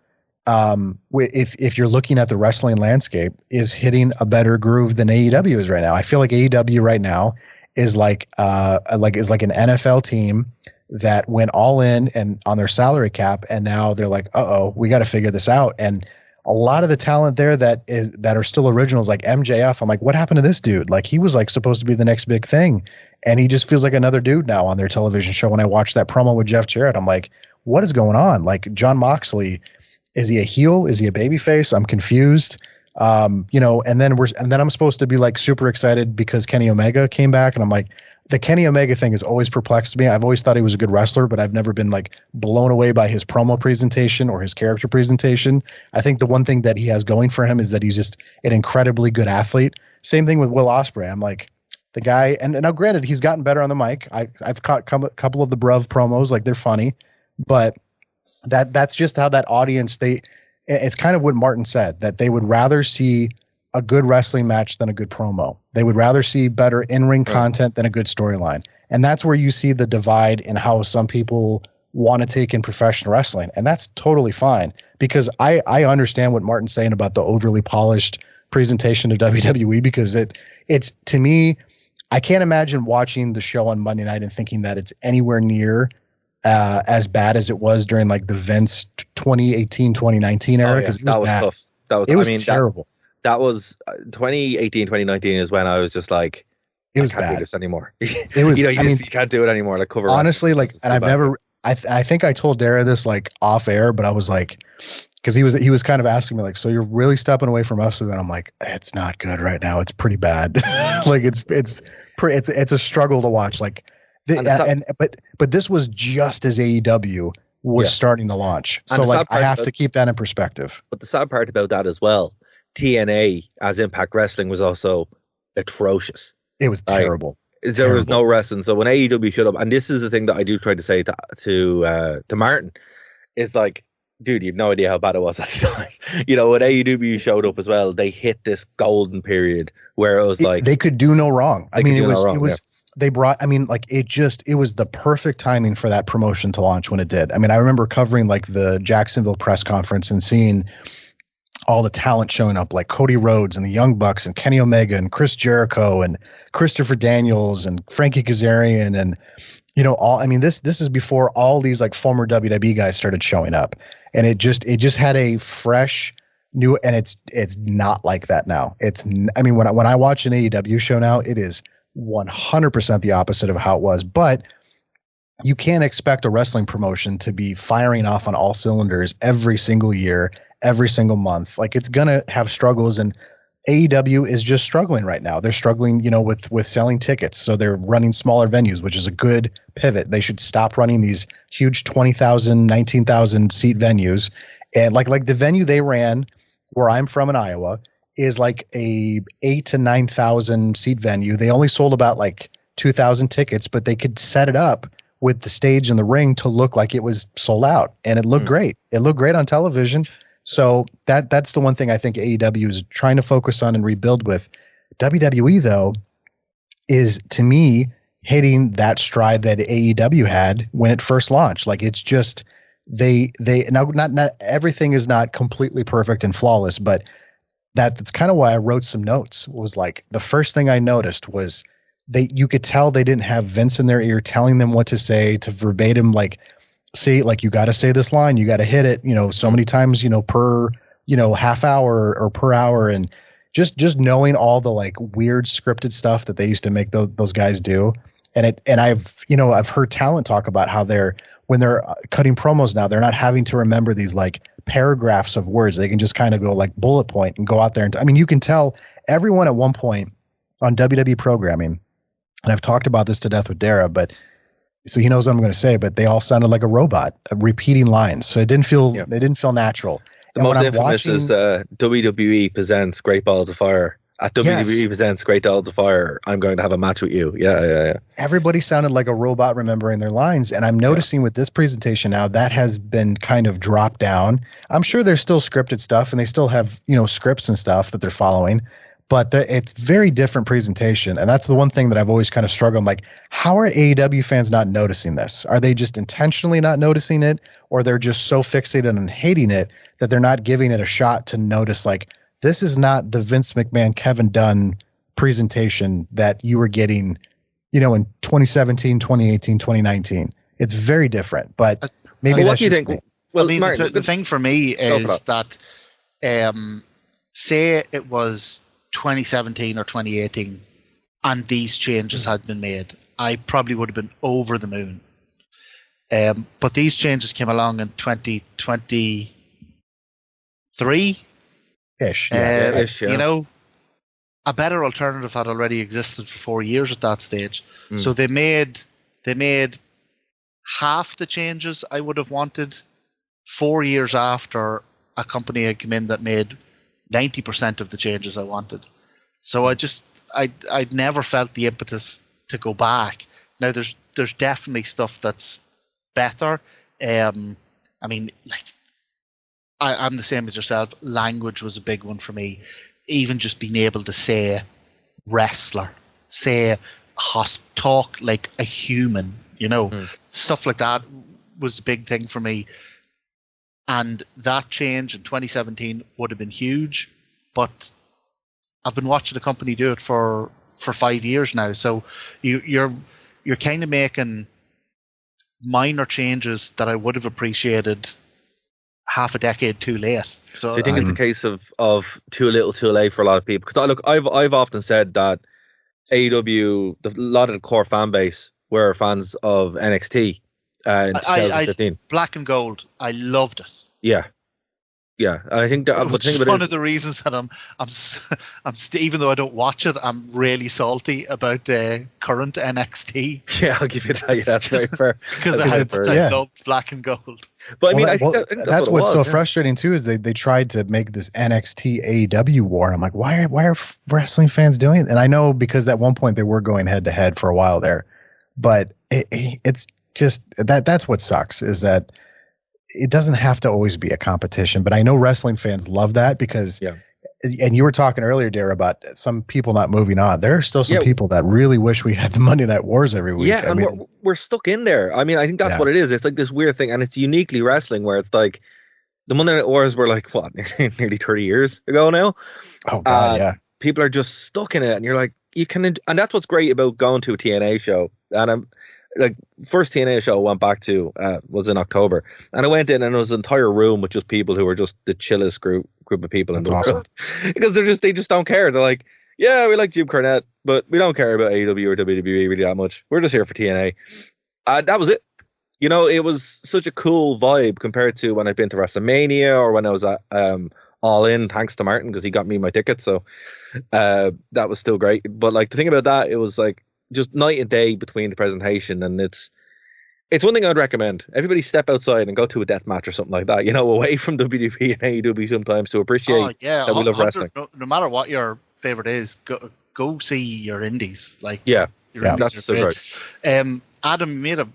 if you're looking at the wrestling landscape, is hitting a better groove than AEW is right now. I feel like AEW right now is like an NFL team that went all in and on their salary cap, and now they're like, we got to figure this out. And a lot of the talent there that are still originals, like MJF, I'm like, what happened to this dude? Like he was like supposed to be the next big thing, and he just feels like another dude now on their television show. When I watched that promo with Jeff Jarrett, I'm like, what is going on? Like Jon Moxley, is he a heel? Is he a babyface? I'm confused. You know, and then I'm supposed to be like super excited because Kenny Omega came back, and I'm like, the Kenny Omega thing has always perplexed me. I've always thought he was a good wrestler, but I've never been like blown away by his promo presentation or his character presentation. I think the one thing that he has going for him is that he's just an incredibly good athlete. Same thing with Will Ospreay. I'm like, the guy, and now granted, he's gotten better on the mic. I've caught a couple of the Bruv promos, like they're funny, but that's just how that audience, it's kind of what Martin said, that they would rather see a good wrestling match than a good promo. They would rather see better in-ring content than a good storyline. And that's where you see the divide in how some people want to take in professional wrestling. And that's totally fine, because I understand what Martin's saying about the overly polished presentation of WWE, because it's to me, I can't imagine watching the show on Monday night and thinking that it's anywhere near as bad as it was during like the Vince 2018, 2019 era. Because that was tough. It was terrible. That was 2018, 2019 is when I was just like, it was I can't bad. do this anymore. It was, you can't do it anymore. Like cover. Honestly, like, and I've never, I think I told Darragh this like off air, but I was like, because he was kind of asking me like, so you're really stepping away from us? And I'm like, it's not good right now. It's pretty bad. Like it's a struggle to watch. Like, but this was just as AEW was starting to launch. So like, I have to keep that in perspective. But the sad part about that as well, TNA as Impact Wrestling was also atrocious. It was terrible. There was no wrestling. So when AEW showed up, and this is the thing that I do try to say to Martin, is like, dude, you have no idea how bad it was at the time. You know, when AEW showed up as well, they hit this golden period where it was like they could do no wrong. I mean, it was. They brought, I mean, like it was the perfect timing for that promotion to launch when it did. I mean, I remember covering like the Jacksonville press conference and seeing all the talent showing up, like Cody Rhodes and the Young Bucks and Kenny Omega and Chris Jericho and Christopher Daniels and Frankie Kazarian and, you know, this is before all these like former WWE guys started showing up, and it just had a fresh new, and it's not like that now. When I watch an AEW show now, it is 100% the opposite of how it was. But you can't expect a wrestling promotion to be firing off on all cylinders every single year, every single month. Like, it's going to have struggles, and AEW is just struggling right now. They're struggling, with selling tickets. So they're running smaller venues, which is a good pivot. They should stop running these huge 20,000, 19,000 seat venues. And like the venue they ran where I'm from in Iowa is like a 8,000 to 9,000 seat venue. They only sold about like 2,000 tickets, but they could set it up with the stage and the ring to look like it was sold out, and it looked great. It looked great on television. So that's the one thing I think AEW is trying to focus on and rebuild with. WWE, though, is, to me, hitting that stride that AEW had when it first launched. Like, it's just they now not everything is not completely perfect and flawless, but that's kind of why I wrote some notes. Was like the first thing I noticed was you could tell they didn't have Vince in their ear telling them what to say, to verbatim, like, say, like, you got to say this line, you got to hit it, so many times, per, half hour or per hour. And just knowing all the like weird scripted stuff that they used to make those guys do. And I've heard talent talk about how when they're cutting promos now, they're not having to remember these like paragraphs of words. They can just kind of go like bullet point and go out there. And you can tell everyone at one point on WWE programming, and I've talked about this to death with Darragh, but so he knows what I'm going to say, but they all sounded like a robot, repeating lines. So it didn't feel natural. The most infamous is WWE presents Great Balls of Fire. At WWE presents Great Balls of Fire, I'm going to have a match with you. Yeah. Everybody sounded like a robot remembering their lines. And I'm noticing with this presentation now, that has been kind of dropped down. I'm sure there's still scripted stuff, and they still have, scripts and stuff that they're following. But it's very different presentation. And that's the one thing that I've always kind of struggled. I'm like, how are AEW fans not noticing this? Are they just intentionally not noticing it? Or they're just so fixated on hating it that they're not giving it a shot to notice, like, this is not the Vince McMahon, Kevin Dunn presentation that you were getting, in 2017, 2018, 2019. It's very different. But maybe what do you think? Well, I mean, Martin, the thing for me is that say it was 2017 or 2018 and these changes had been made, I probably would have been over the moon. But these changes came along in 2023 ish. A better alternative had already existed for 4 years at that stage. So they made half the changes I would have wanted 4 years after a company had come in that made 90% of the changes I wanted. So I'd never felt the impetus to go back. Now there's definitely stuff that's better. I'm the same as yourself. Language was a big one for me. Even just being able to say wrestler, talk like a human, stuff like that was a big thing for me. And that change in 2017 would have been huge, but I've been watching the company do it for 5 years now. So you're kind of making minor changes that I would have appreciated half a decade too late. So I think it's a case of too little, too late for a lot of people. Because I've often said that AEW, a lot of the core fan base were fans of NXT. In 2015. Black and Gold, I loved it. Yeah, and I think that one of the reasons that I'm even though I don't watch it, I'm really salty about current NXT. Yeah, I'll give you that. Yeah, that's very fair. Because I loved Black and Gold. But I think that's what's so frustrating too, is they tried to make this NXT AEW war. I'm like, why are wrestling fans doing it? And I know because at one point they were going head to head for a while there, but it's just that's what sucks, is that it doesn't have to always be a competition. But I know wrestling fans love that because, and you were talking earlier, Darragh, about some people not moving on. There are still some people that really wish we had the Monday Night Wars every week. Yeah, we're stuck in there. I mean, I think that's what it is. It's like this weird thing, and it's uniquely wrestling, where it's like the Monday Night Wars were like, what, nearly 30 years ago now? Oh, God, yeah. People are just stuck in it, and you're like, and that's what's great about going to a TNA show. And I'm like, first TNA show I went back to was in October, and I went in and it was an entire room with just people who were just the chillest group of people in the world. Because they just don't care. They're like, yeah, we like Jim Cornette, but we don't care about AEW or WWE really that much. We're just here for TNA. That was it. You know, it was such a cool vibe compared to when I've been to WrestleMania or when I was at All In, thanks to Martin, because he got me my ticket. So that was still great. But like the thing about that, it was like just night and day between the presentation. And it's one thing I'd recommend. Everybody step outside and go to a death match or something like that, you know, away from WWE and AEW sometimes to appreciate that we love wrestling. No matter what your favorite is, go see your indies. Like, yeah, indies that's so great. Adam made a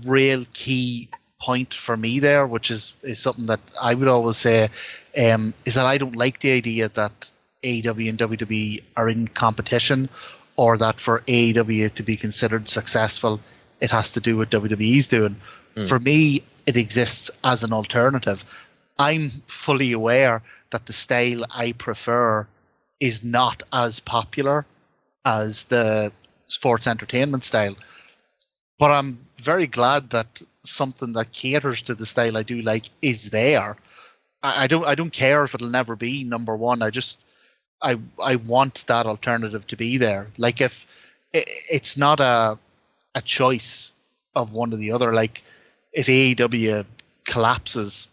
real key point for me there, which is something that I would always say, is that I don't like the idea that AEW and WWE are in competition, or that for AEW to be considered successful, it has to do what WWE's doing. For me, it exists as an alternative. I'm fully aware that the style I prefer is not as popular as the sports entertainment style. But I'm very glad that something that caters to the style I do like is there. I don't care if it'll never be number one. I want that alternative to be there. Like, if it's not a choice of one or the other. Like, if AEW collapses,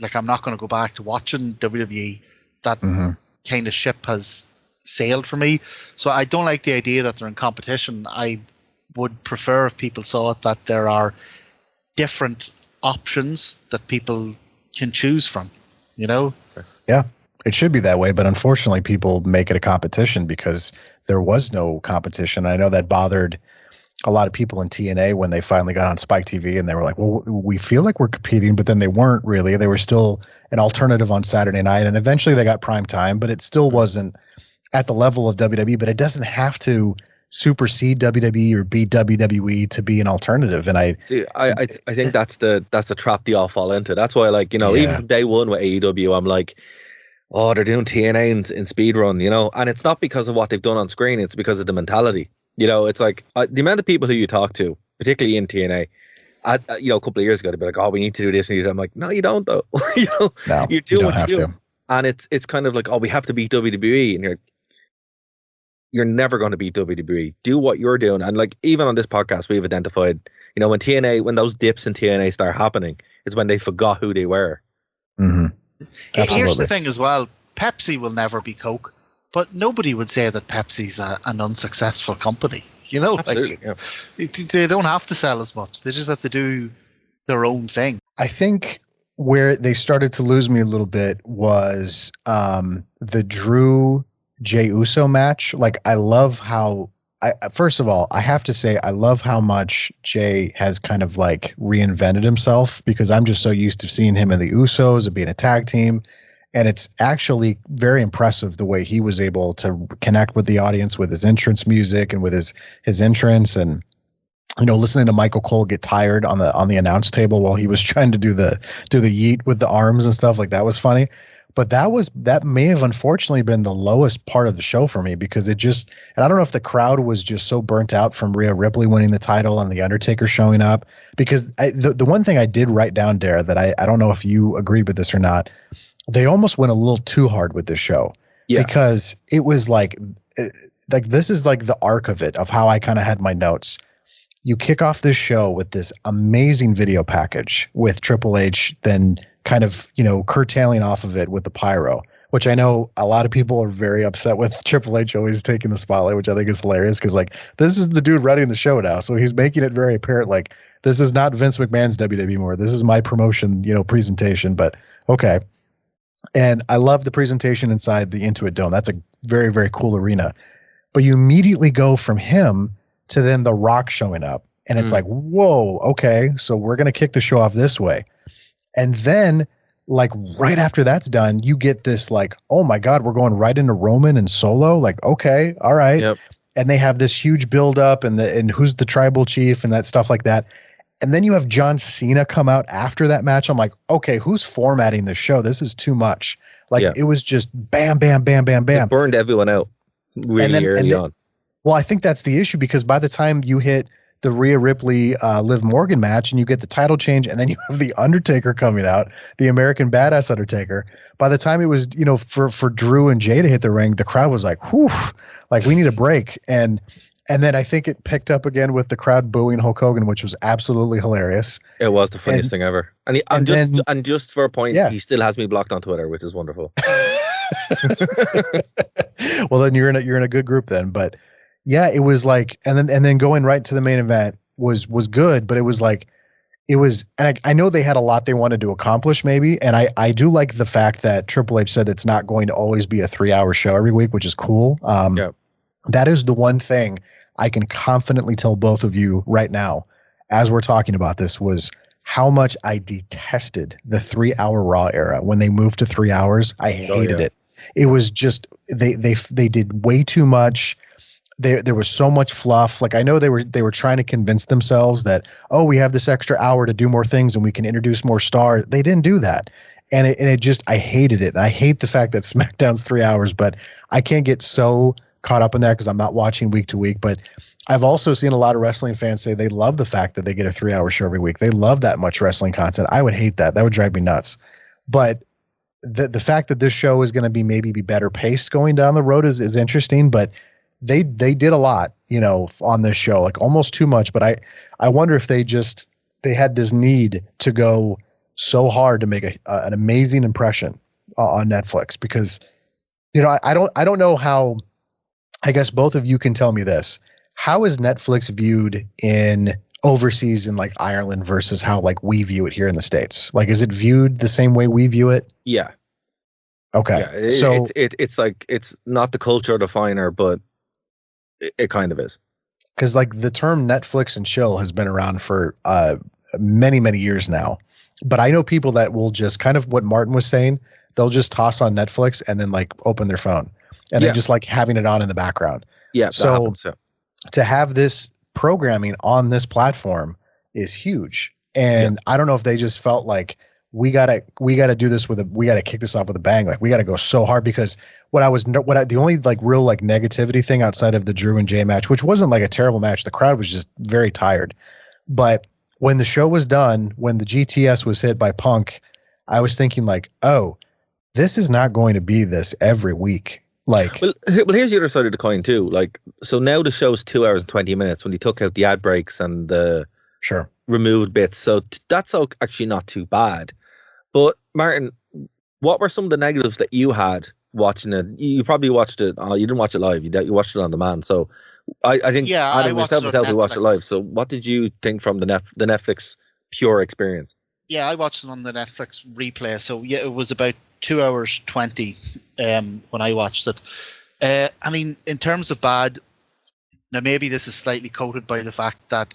like, I'm not going to go back to watching WWE. That kind of ship has sailed for me. So I don't like the idea that they're in competition. I would prefer if people saw it that there are different options that people can choose from, you know? Yeah, it should be that way. But unfortunately, people make it a competition because there was no competition. I know that bothered a lot of people in TNA when they finally got on Spike TV and they were like, well, we feel like we're competing, but then they weren't really. They were still an alternative on Saturday night. And eventually they got prime time, but it still wasn't at the level of WWE. But it doesn't have to supersede WWE or beat WWE to be an alternative. And I think that's the trap they all fall into. That's why, like, you know, even from day one with AEW, I'm like, oh, they're doing TNA in speedrun, you know, and it's not because of what they've done on screen. It's because of the mentality. You know, it's like the amount of people who you talk to, particularly in TNA, you know, a couple of years ago, they'd be like, oh, we need to do this. And I'm like, no, you don't, though. You know, no, you're doing what you do. And it's kind of like, oh, we have to beat WWE. And you're never going to beat WWE. Do what you're doing. And like, even on this podcast, we've identified, you know, when those dips in TNA start happening, it's when they forgot who they were. Mm-hmm. Here's the thing as well. Pepsi will never be Coke, but nobody would say that Pepsi's an unsuccessful company. You know, absolutely, they don't have to sell as much. They just have to do their own thing. I think where they started to lose me a little bit was the Drew Jey Uso match. Like, I love how first of all, I have to say, I love how much Jay has kind of like reinvented himself, because I'm just so used to seeing him in the Usos and being a tag team. And it's actually very impressive the way he was able to connect with the audience with his entrance music and with his entrance, and, you know, listening to Michael Cole get tired on the announce table while he was trying to do the yeet with the arms and stuff. Like, that was funny. But that may have unfortunately been the lowest part of the show for me, because and I don't know if the crowd was just so burnt out from Rhea Ripley winning the title and the Undertaker showing up, because the one thing I did write down, Darragh, that I don't know if you agreed with this or not, they almost went a little too hard with this show. Yeah. Because it was like this is like the arc of it, of how I kind of had my notes. You kick off this show with this amazing video package with Triple H, then kind of, you know, curtailing off of it with the pyro, which I know a lot of people are very upset with Triple H always taking the spotlight, which I think is hilarious, because like, this is the dude running the show now. So he's making it very apparent, like, this is not Vince McMahon's WWE anymore. This is my promotion, you know, presentation, but okay. And I love the presentation inside the Intuit Dome. That's a very, very cool arena. But you immediately go from him to then The Rock showing up. And it's like, whoa, okay, so we're going to kick the show off this way. And then, like, right after that's done, you get this, like, oh my God, we're going right into Roman and Solo. Like, okay, all right. Yep. And they have this huge build up and who's the tribal chief and that stuff like that. And then you have John Cena come out after that match. I'm like, okay, who's formatting this show? This is too much. Like, it was just bam, bam, bam, bam, bam. It burned everyone out really early on. Well, I think that's the issue, because by the time you hit the Rhea Ripley Liv Morgan match, and you get the title change, and then you have the Undertaker coming out, the American Badass Undertaker. By the time it was, for Drew and Jay to hit the ring, the crowd was like, whew, like we need a break. And then I think it picked up again with the crowd booing Hulk Hogan, which was absolutely hilarious. It was the funniest thing ever. And just for a point, he still has me blocked on Twitter, which is wonderful. Well, then you're in a good group then. But yeah, it was like, and then going right to the main event was good, but it was like, and I know they had a lot they wanted to accomplish maybe. And I do like the fact that Triple H said it's not going to always be a 3-hour show every week, which is cool. That is the one thing I can confidently tell both of you right now, as we're talking about this, was how much I detested the 3-hour Raw era. When they moved to 3 hours, I hated it. It was just, they did way too much. There was so much fluff. Like, I know they were trying to convince themselves that, oh, we have this extra hour to do more things and we can introduce more stars. They didn't do that. And it just, I hated it. And I hate the fact that SmackDown's 3 hours, but I can't get so caught up in that because I'm not watching week to week. But I've also seen a lot of wrestling fans say they love the fact that they get a 3-hour show every week. They love that much wrestling content. I would hate that. That would drive me nuts. But the fact that this show is going to maybe be better paced going down the road is interesting. But they did a lot, on this show, like almost too much. But I wonder if they had this need to go so hard to make an amazing impression on Netflix, because I don't know how. I guess both of you can tell me this. How is Netflix viewed in overseas in like Ireland versus how like we view it here in the States? Like, is it viewed the same way we view it? Yeah. Okay. Yeah, so it's like, it's not the culture definer, but it kind of is. Because like the term Netflix and chill has been around for many, many years now. But I know people that will just kind of what Martin was saying, they'll just toss on Netflix and then like open their phone. And then just like having it on in the background. Yeah. So to have this programming on this platform is huge. And I don't know if they just felt like we gotta do this we gotta kick this off with a bang. Like we gotta go so hard, because the only like real like negativity thing outside of the Drew and Jay match, which wasn't like a terrible match, the crowd was just very tired. But when the show was done, when the GTS was hit by Punk, I was thinking like, oh, this is not going to be this every week. Like, well, here's the other side of the coin too. Like, so now the show's 2 hours and 20 minutes when they took out the ad breaks and the removed bits. So that's actually not too bad. But Martin, what were some of the negatives that you had watching it? You probably watched it. You didn't watch it live. You watched it on demand. So I think Adam myself we watched it live. So what did you think from the Netflix pure experience? Yeah, I watched it on the Netflix replay. So yeah, it was about 2 hours 20 when I watched it. I mean, in terms of bad, now maybe this is slightly coated by the fact that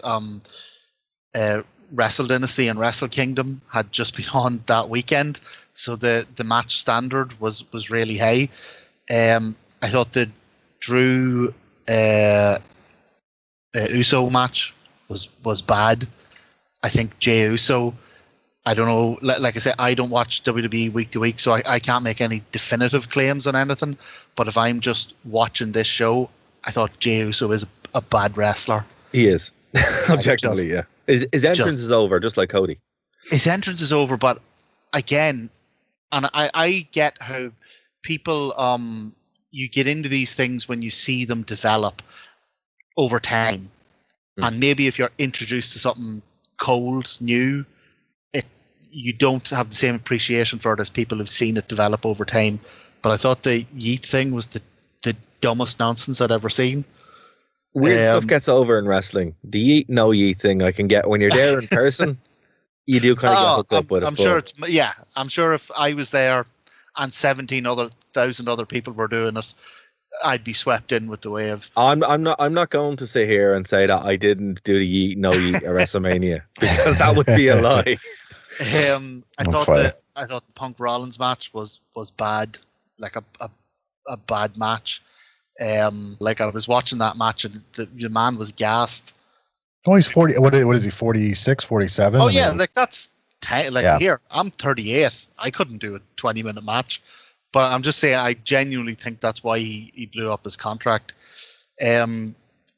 Wrestle Dynasty and Wrestle Kingdom had just been on that weekend, so the match standard was really high. I thought the Drew Uso match was bad. I think Jey Uso, I don't know, like I said, I don't watch WWE week to week, so I can't make any definitive claims on anything. But if I'm just watching this show, I thought Jey Uso is a bad wrestler. He is. Objectively, yeah. His entrance is over, just like Cody. His entrance is over, but again, and I get how people, you get into these things when you see them develop over time. And maybe if you're introduced to something cold, new, you don't have the same appreciation for it as people who've seen it develop over time. But I thought the yeet thing was the dumbest nonsense I'd ever seen. Weird stuff gets over in wrestling. The yeet, no yeet thing I can get when you're there in person. You do kind of get hooked up with it. I'm sure if I was there and 17,000 other people were doing it, I'd be swept in with the wave. I'm not going to sit here and say that I didn't do the yeet, no yeet at WrestleMania, because that would be a lie. I thought the Punk Rollins match was bad, like a bad match. Like I was watching that match and the man was gassed. Oh, he's 40. What is he? 46, 47? Oh yeah, like that's here. I'm 38. I couldn't do a 20-minute match, but I'm just saying I genuinely think that's why he blew up his contract.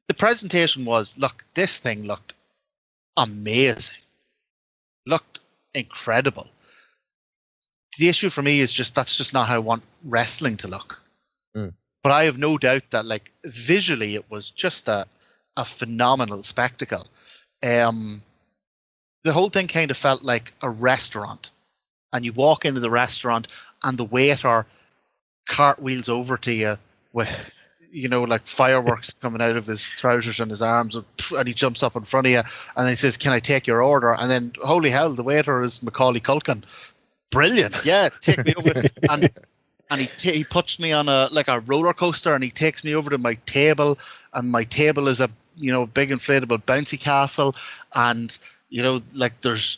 the presentation was, look, this thing looked amazing. Looked incredible. The issue for me is just that's just not how I want wrestling to look. But I have no doubt that, like, visually it was just a phenomenal spectacle. The whole thing kind of felt like a restaurant. And you walk into the restaurant and the waiter cartwheels over to you with, you know, like fireworks coming out of his trousers and his arms, and he jumps up in front of you and he says, "Can I take your order?" And then, holy hell, the waiter is Macaulay Culkin. Brilliant. Yeah, take me over. And he puts me on a roller coaster, and he takes me over to my table, and my table is a, you know, big inflatable bouncy castle, and, you know, like there's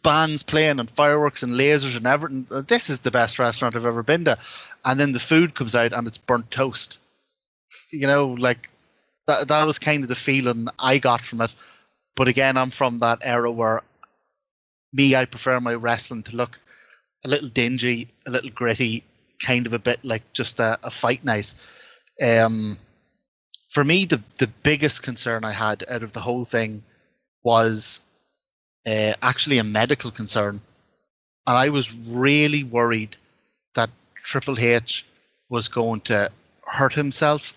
bands playing and fireworks and lasers and everything. This is the best restaurant I've ever been to. And then the food comes out and it's burnt toast. You know, like that was kind of the feeling I got from it. But again, I'm from that era where I prefer my wrestling to look a little dingy, a little gritty, kind of a bit like just a fight night. For me, the biggest concern I had out of the whole thing was actually a medical concern. And I was really worried that Triple H was going to hurt himself,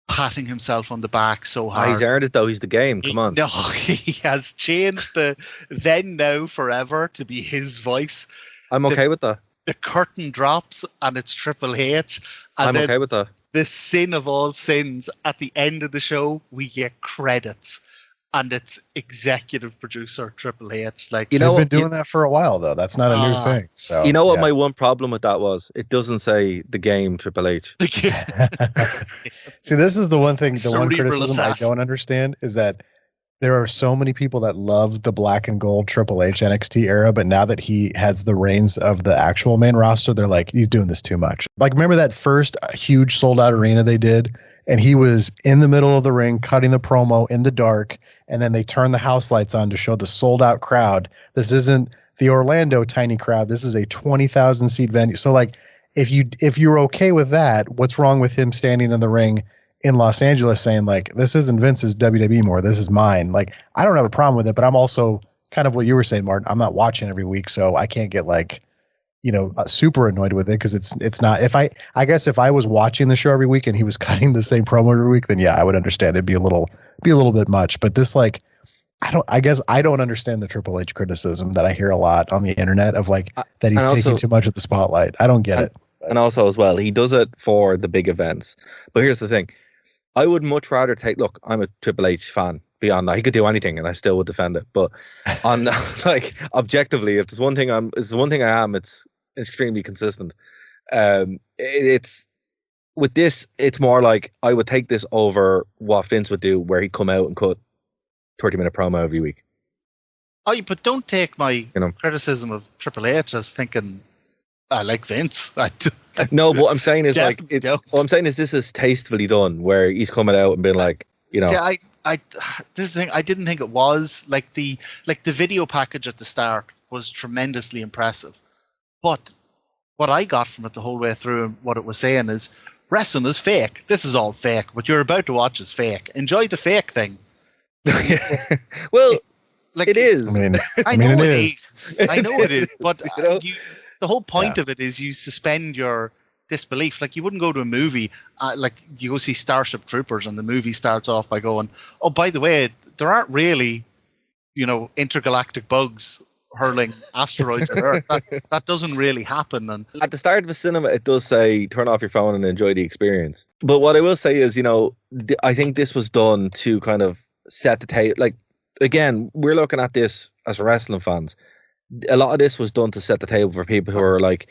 patting himself on the back so hard. He's earned it, though. He's the game. Come on. No, he has changed the then, now, forever to be his voice. I'm okay with that. The curtain drops and it's Triple H. And I'm okay with that. The sin of all sins, at the end of the show, we get credits. And it's executive producer Triple H. Like, you know, they've been doing that for a while, though. That's not a new thing. So, you know what my one problem with that was? It doesn't say the game Triple H. See, this is the one thing, the one criticism I don't understand is that there are so many people that love the black and gold Triple H NXT era, but now that he has the reins of the actual main roster, they're like, he's doing this too much. Like, remember that first huge sold out arena they did? And he was in the middle of the ring cutting the promo in the dark, and then they turned the house lights on to show the sold out crowd. This isn't the Orlando tiny crowd. This is a 20,000 seat venue. So, like, if you're okay with that, what's wrong with him standing in the ring in Los Angeles saying, like, this isn't Vince's WWE more, this is mine? Like, I don't have a problem with it, but I'm also kind of what you were saying, Martin. I'm not watching every week, so I can't get, like, you know, super annoyed with it, because it's not. If I guess if I was watching the show every week and he was cutting the same promo every week, then yeah, I would understand. It'd be a little bit much. But this, like, I guess I don't understand the Triple H criticism that I hear a lot on the internet of, like, that he's taking too much of the spotlight. I don't get it. And also, as well, he does it for the big events. But here's the thing. I would much rather look, I'm a Triple H fan. Beyond that, he could do anything and I still would defend it. But on, like, objectively, if there's one thing I am, it's extremely consistent. It's with this, it's more like I would take this over what Vince would do, where he'd come out and cut 30-minute promo every week. Oh, but don't take my criticism of Triple H as thinking I like Vince. No, what I'm saying is, like, what I'm saying is this is tastefully done, where he's coming out and being like, you know. See, this is the thing. I didn't think it was like the video package at the start was tremendously impressive, but what I got from it the whole way through, and what it was saying is, wrestling is fake. This is all fake. What you're about to watch is fake. Enjoy the fake thing. Well, it is. I know it is. I know it is. But the whole point of it is you suspend your disbelief. Like, you wouldn't go to a movie, like you go see Starship Troopers, and the movie starts off by going, "Oh, by the way, there aren't really, you know, intergalactic bugs hurling asteroids at Earth. That doesn't really happen." And at the start of a cinema, it does say, "Turn off your phone and enjoy the experience." But what I will say is, you know, I think this was done to kind of set the table. Like, again, we're looking at this as wrestling fans. A lot of this was done to set the table for people who are like,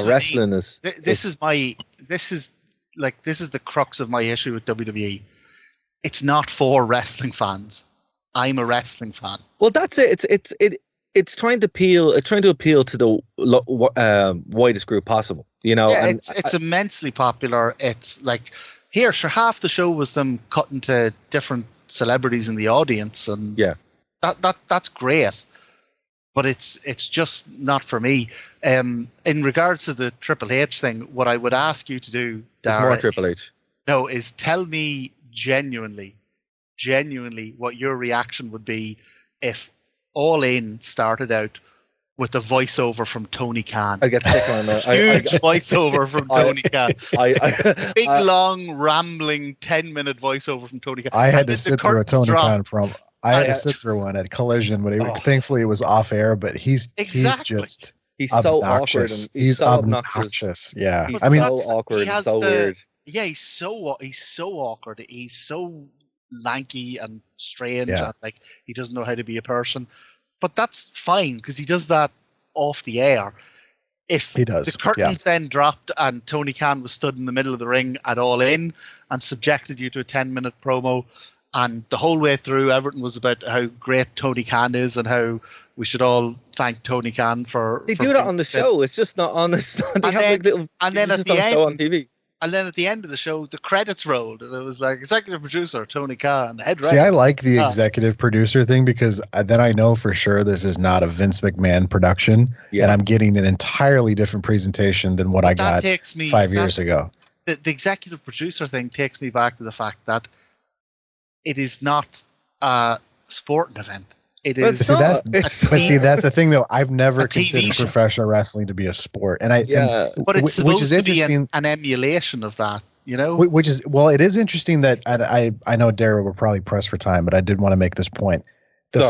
wrestling is. This is the crux of my issue with WWE. It's not for wrestling fans. I'm a wrestling fan. Well, that's it. It's trying to appeal. It's trying to appeal to the widest group possible. You know, yeah, it's immensely popular. It's like, here, sure, half the show was them cutting to different celebrities in the audience, and yeah, that's great. But it's just not for me. In regards to the Triple H thing, what I would ask you to do, Darragh, more Triple H. No, is tell me genuinely genuinely what your reaction would be if All In started out with a voiceover from Tony Khan. I get sick on that. Huge voiceover from Tony Khan. Big, I- long, rambling 10-minute voiceover from Tony Khan. I had And to then the sit through a curtains Tony drop. Khan from. I had to sit through one at Collision, but thankfully it was off air. But he's Exactly. just He's so awkward. obnoxious. And he's so obnoxious. Yeah, He's I mean, so awkward and so weird. Yeah, he's so awkward. He's so lanky and strange, Yeah. and like he doesn't know how to be a person. But that's fine because he does that off the air. If He does, the curtains then dropped and Tony Khan was stood in the middle of the ring at All In and subjected you to a 10-minute promo, and the whole way through everything was about how great Tony Khan is and how we should all thank Tony Khan for. They for do that being on the fit. show. It's just not on the. They And have then- like little. and then they at just the don't show end- on TV. And then at the end of the show, the credits rolled, and it was like executive producer Tony Khan, head see, I writer. like the executive producer thing because then I know for sure this is not a Vince McMahon production, and I'm getting an entirely different presentation than what I got takes me 5 years ago. The executive producer thing takes me back to the fact that it is not a sporting event. It Well, is. it's See, not. that's the thing though. I've never A TV considered show. professional wrestling to be a sport, and But it's which is supposed to be interesting. an emulation of that, you know? Which is, well, it is interesting that I know Darragh will probably press for time, but I did want to make this point. The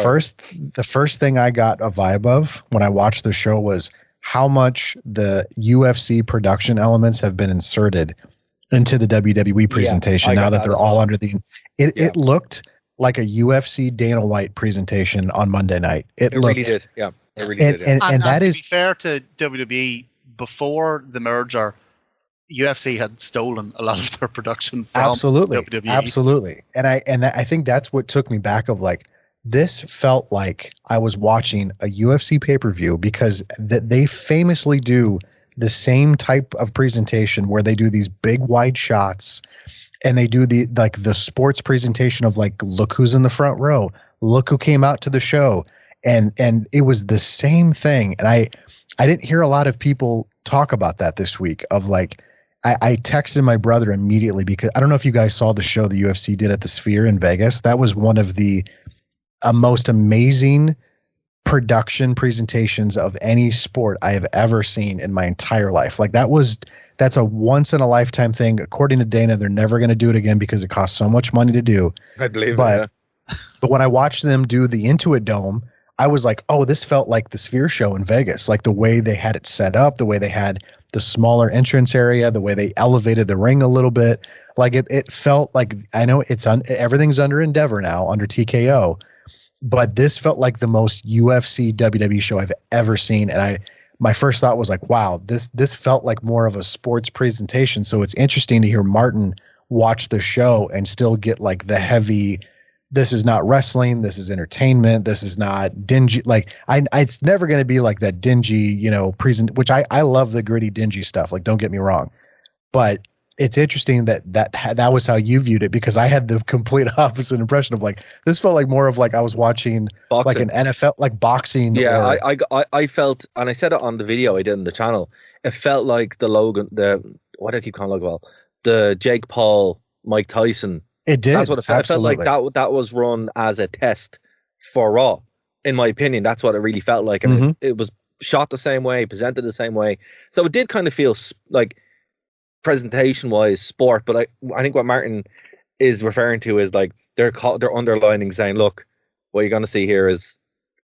first thing I got a vibe of when I watched the show was how much the UFC production elements have been inserted into the WWE presentation I now got that that they're as all well. under the. It looked like a UFC Dana White presentation on Monday night. It It looked really did. Yeah, it really and, did. Yeah. and that to is be fair to WWE, before the merger, UFC had stolen a lot of their production from absolutely WWE. absolutely, and I think that's what took me back of like. This felt like I was watching a UFC pay-per-view because they famously do the same type of presentation where they do these big wide shots and they do the sports presentation of like, look who's in the front row, look who came out to the show. And it was the same thing. And I didn't hear a lot of people talk about that this week of like, I texted my brother immediately because I don't know if you guys saw the show the UFC did at the Sphere in Vegas. That was one of the most amazing production presentations of any sport I have ever seen in my entire life. Like that's a once in a lifetime thing. According to Dana, they're never going to do it again because it costs so much money to do. I believe But when I watched them do the Intuit Dome, I was like, oh, this felt like the Sphere show in Vegas. Like the way they had it set up, the way they had the smaller entrance area, the way they elevated the ring a little bit. Like it felt like, I know everything's under Endeavor now, under TKO. But this felt like the most UFC WWE show I've ever seen. And my first thought was like, wow, this felt like more of a sports presentation. So it's interesting to hear Martin watch the show and still get like the heavy, this is not wrestling, this is entertainment, this is not dingy. Like it's never going to be like that dingy, which I love the gritty, dingy stuff. Like, don't get me wrong. But it's interesting that was how you viewed it, because I had the complete opposite impression of like, this felt like more of like I was watching boxing. like an NFL, like boxing. Yeah, I felt, and I said it on the video I did on the channel, it felt like the Logan, what do I keep calling Logan Paul? The Jake Paul, Mike Tyson. It did. That's what it felt. Absolutely. It felt like that was run as a test for Raw. In my opinion, that's what it really felt like. And it was shot the same way, presented the same way. So it did kind of feel like, presentation wise, sport. But I think what Martin is referring to is like they're underlining, saying, look, what you're going to see here is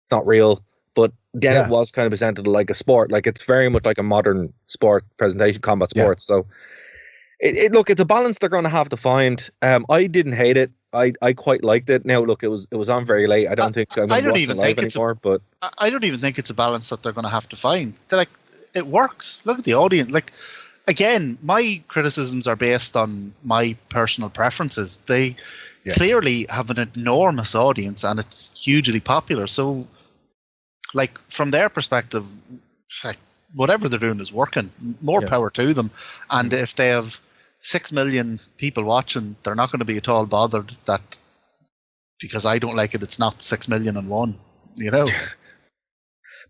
it's not real. But then it was kind of presented like a sport. Like it's very much like a modern sport presentation, combat sports. So look, it's a balance they're going to have to find. I didn't hate it. I quite liked it. Now, look, it was on very late. I don't think I'm going to watch it live anymore. But I don't even think it's a balance that they're going to have to find. They're like, it works. Look at the audience. Like, again, my criticisms are based on my personal preferences. They clearly have an enormous audience and it's hugely popular. So, like, from their perspective, like, whatever they're doing is working. More power to them. And if they have 6 million people watching, they're not going to be at all bothered that because I don't like it, it's not 6 million and one,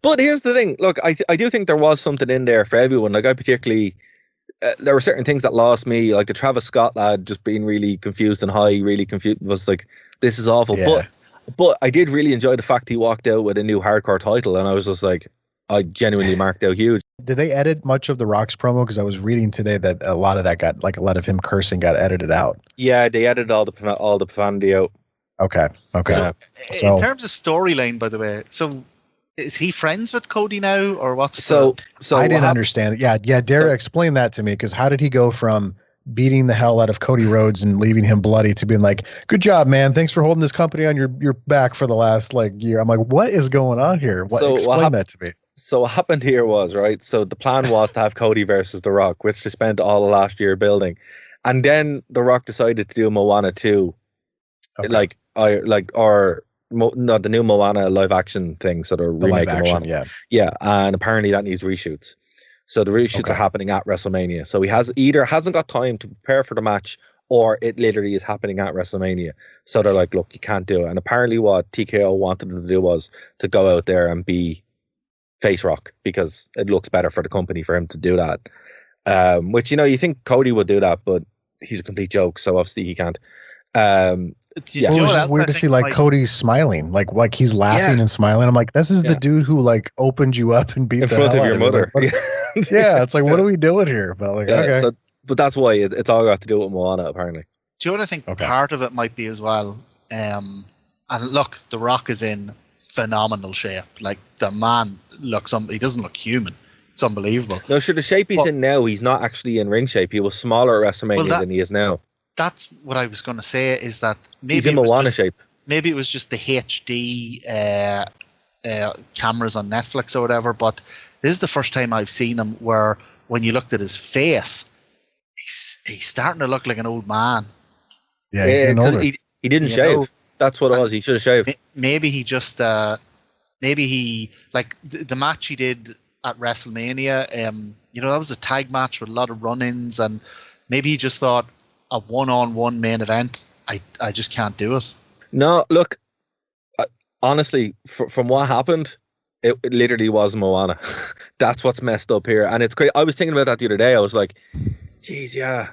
But here's the thing. Look, I do think there was something in there for everyone. Like, I particularly, there were certain things that lost me, like the Travis Scott lad just being really confused and high, really confused, was like, this is awful. Yeah. But I did really enjoy the fact he walked out with a new hardcore title, and I was just like, I genuinely marked out huge. Did they edit much of the Rock's promo? Because I was reading today that a lot of that got, like, a lot of him cursing got edited out. Yeah, they edited all the profanity out. Okay. So, in terms of storyline, by the way, so is he friends with Cody now, or what's so I didn't understand. Yeah, Darragh, explain that to me, because how did he go from beating the hell out of Cody Rhodes and leaving him bloody to being like, good job, man, thanks for holding this company on your back for the last like year? I'm like, what is going on here? Explain that to me. So what happened here was, right, so the plan was to have Cody versus The Rock, which they spent all of last year building, and then The Rock decided to do Moana 2, the new Moana live action thing, so they're remaking Moana. Yeah, and apparently that needs reshoots. So the reshoots are happening at WrestleMania. So he hasn't got time to prepare for the match, or it literally is happening at WrestleMania. So they're like, look, you can't do it. And apparently what TKO wanted him to do was to go out there and be face Rock, because it looks better for the company for him to do that. Which, you think Cody would do that, but he's a complete joke, so obviously he can't. It was just weird to see like Cody smiling, like he's laughing and smiling. I'm like, this is the dude who like opened you up and beat in the front hell of your mother. Yeah, it's like, what are we doing here? But like, okay. So, but that's why it's all got to do with Moana, apparently. Do you know what I think part of it might be as well? And look, The Rock is in phenomenal shape. Like, the man he doesn't look human. It's unbelievable. No, sure, the shape he's in now, he's not actually in ring shape. He was smaller at WrestleMania than he is now. That's what I was going to say, is that maybe he's in Moana shape. Maybe it was just the HD cameras on Netflix or whatever, but this is the first time I've seen him where when you looked at his face, he's starting to look like an old man. Yeah, he's getting older. He didn't shave. That's what it was. He should have shaved. Maybe he just, the match he did at WrestleMania, that was a tag match with a lot of run-ins, and maybe he just thought, a one-on-one main event, I just can't do it. No, look, honestly, from what happened, it literally was Moana. That's what's messed up here, and it's great. I was thinking about that the other day. I was like, geez, yeah,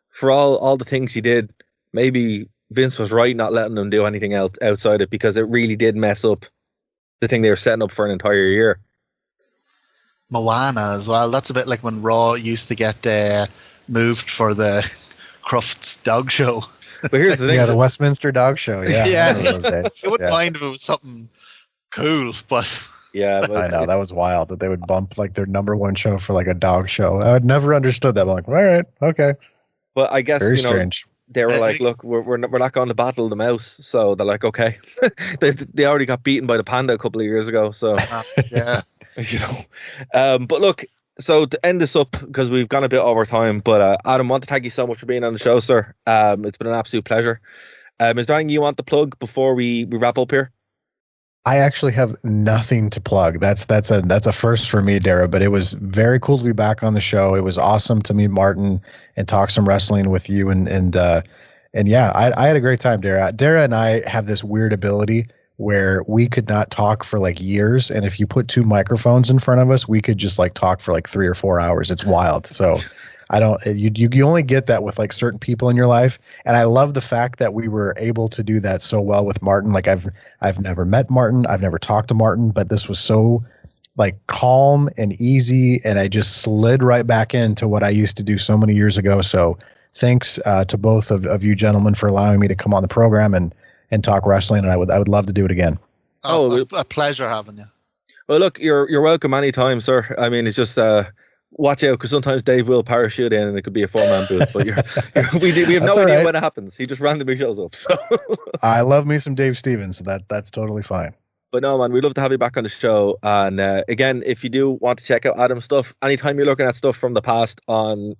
for all the things he did, maybe Vince was right not letting them do anything else outside it, because it really did mess up the thing they were setting up for an entire year. Moana as well. That's a bit like when Raw used to get moved for the Crufts dog show. But here's the thing. Yeah, the Westminster dog show. Yeah. Yeah. I wouldn't mind if it was something cool, but... Yeah, but I know, that was wild that they would bump like their number one show for like a dog show. I had never understood that. I'm like, all right, okay. But I guess, very strange. They were like, look, we're not going to battle the mouse. So they're like, okay. they already got beaten by the panda a couple of years ago. So, yeah. But look, so to end this up, because we've gone a bit over time, but Adam, I want to thank you so much for being on the show, sir. It's been an absolute pleasure. Is there anything you want to plug before we wrap up here? I actually have nothing to plug. That's a first for me, Darragh, but it was very cool to be back on the show. It was awesome to meet Martin and talk some wrestling with you. And yeah, I had a great time, Darragh. Darragh and I have this weird ability where we could not talk for like years. And if you put two microphones in front of us, we could just like talk for like 3 or 4 hours. It's wild. So you only get that with like certain people in your life. And I love the fact that we were able to do that so well with Martin. Like I've never met Martin. I've never talked to Martin, but this was so like calm and easy. And I just slid right back into what I used to do so many years ago. So thanks to both of you gentlemen for allowing me to come on the program and talk wrestling. And I would love to do it again. Oh, a pleasure having you. Well, look, you're welcome anytime, sir. I mean, it's just, watch out, because sometimes Dave will parachute in and it could be a 4-man booth, but we have no idea when it happens. He just randomly shows up. So I love me some Dave Stevens, so that's totally fine. But no, man, we'd love to have you back on the show. And again, if you do want to check out Adam's stuff, anytime you're looking at stuff from the past on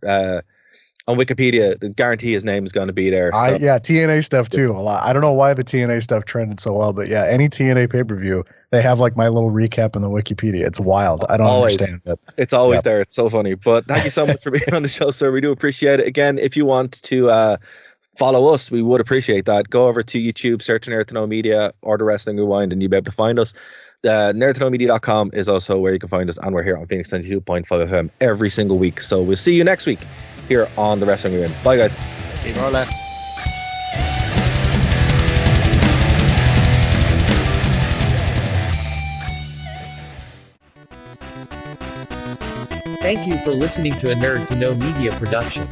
Wikipedia, the guarantee his name is going to be there. So. Yeah, TNA stuff too. A lot. I don't know why the TNA stuff trended so well, but yeah, any TNA pay-per-view, they have like my little recap in the Wikipedia. It's wild. I don't understand it. It's always there. It's so funny. But thank you so much for being on the show, sir. We do appreciate it. Again, if you want to follow us, we would appreciate that. Go over to YouTube, search Nerd to Know Media or The Wrestling Rewind, and you'll be able to find us. nerdtoknowmedia.com is also where you can find us, and we're here on Phoenix 92.5 FM every single week. So we'll see you next week here on The Wrestling Rewind. Bye, guys. Be more or less. Thank you for listening to a Nerd to Know Media production.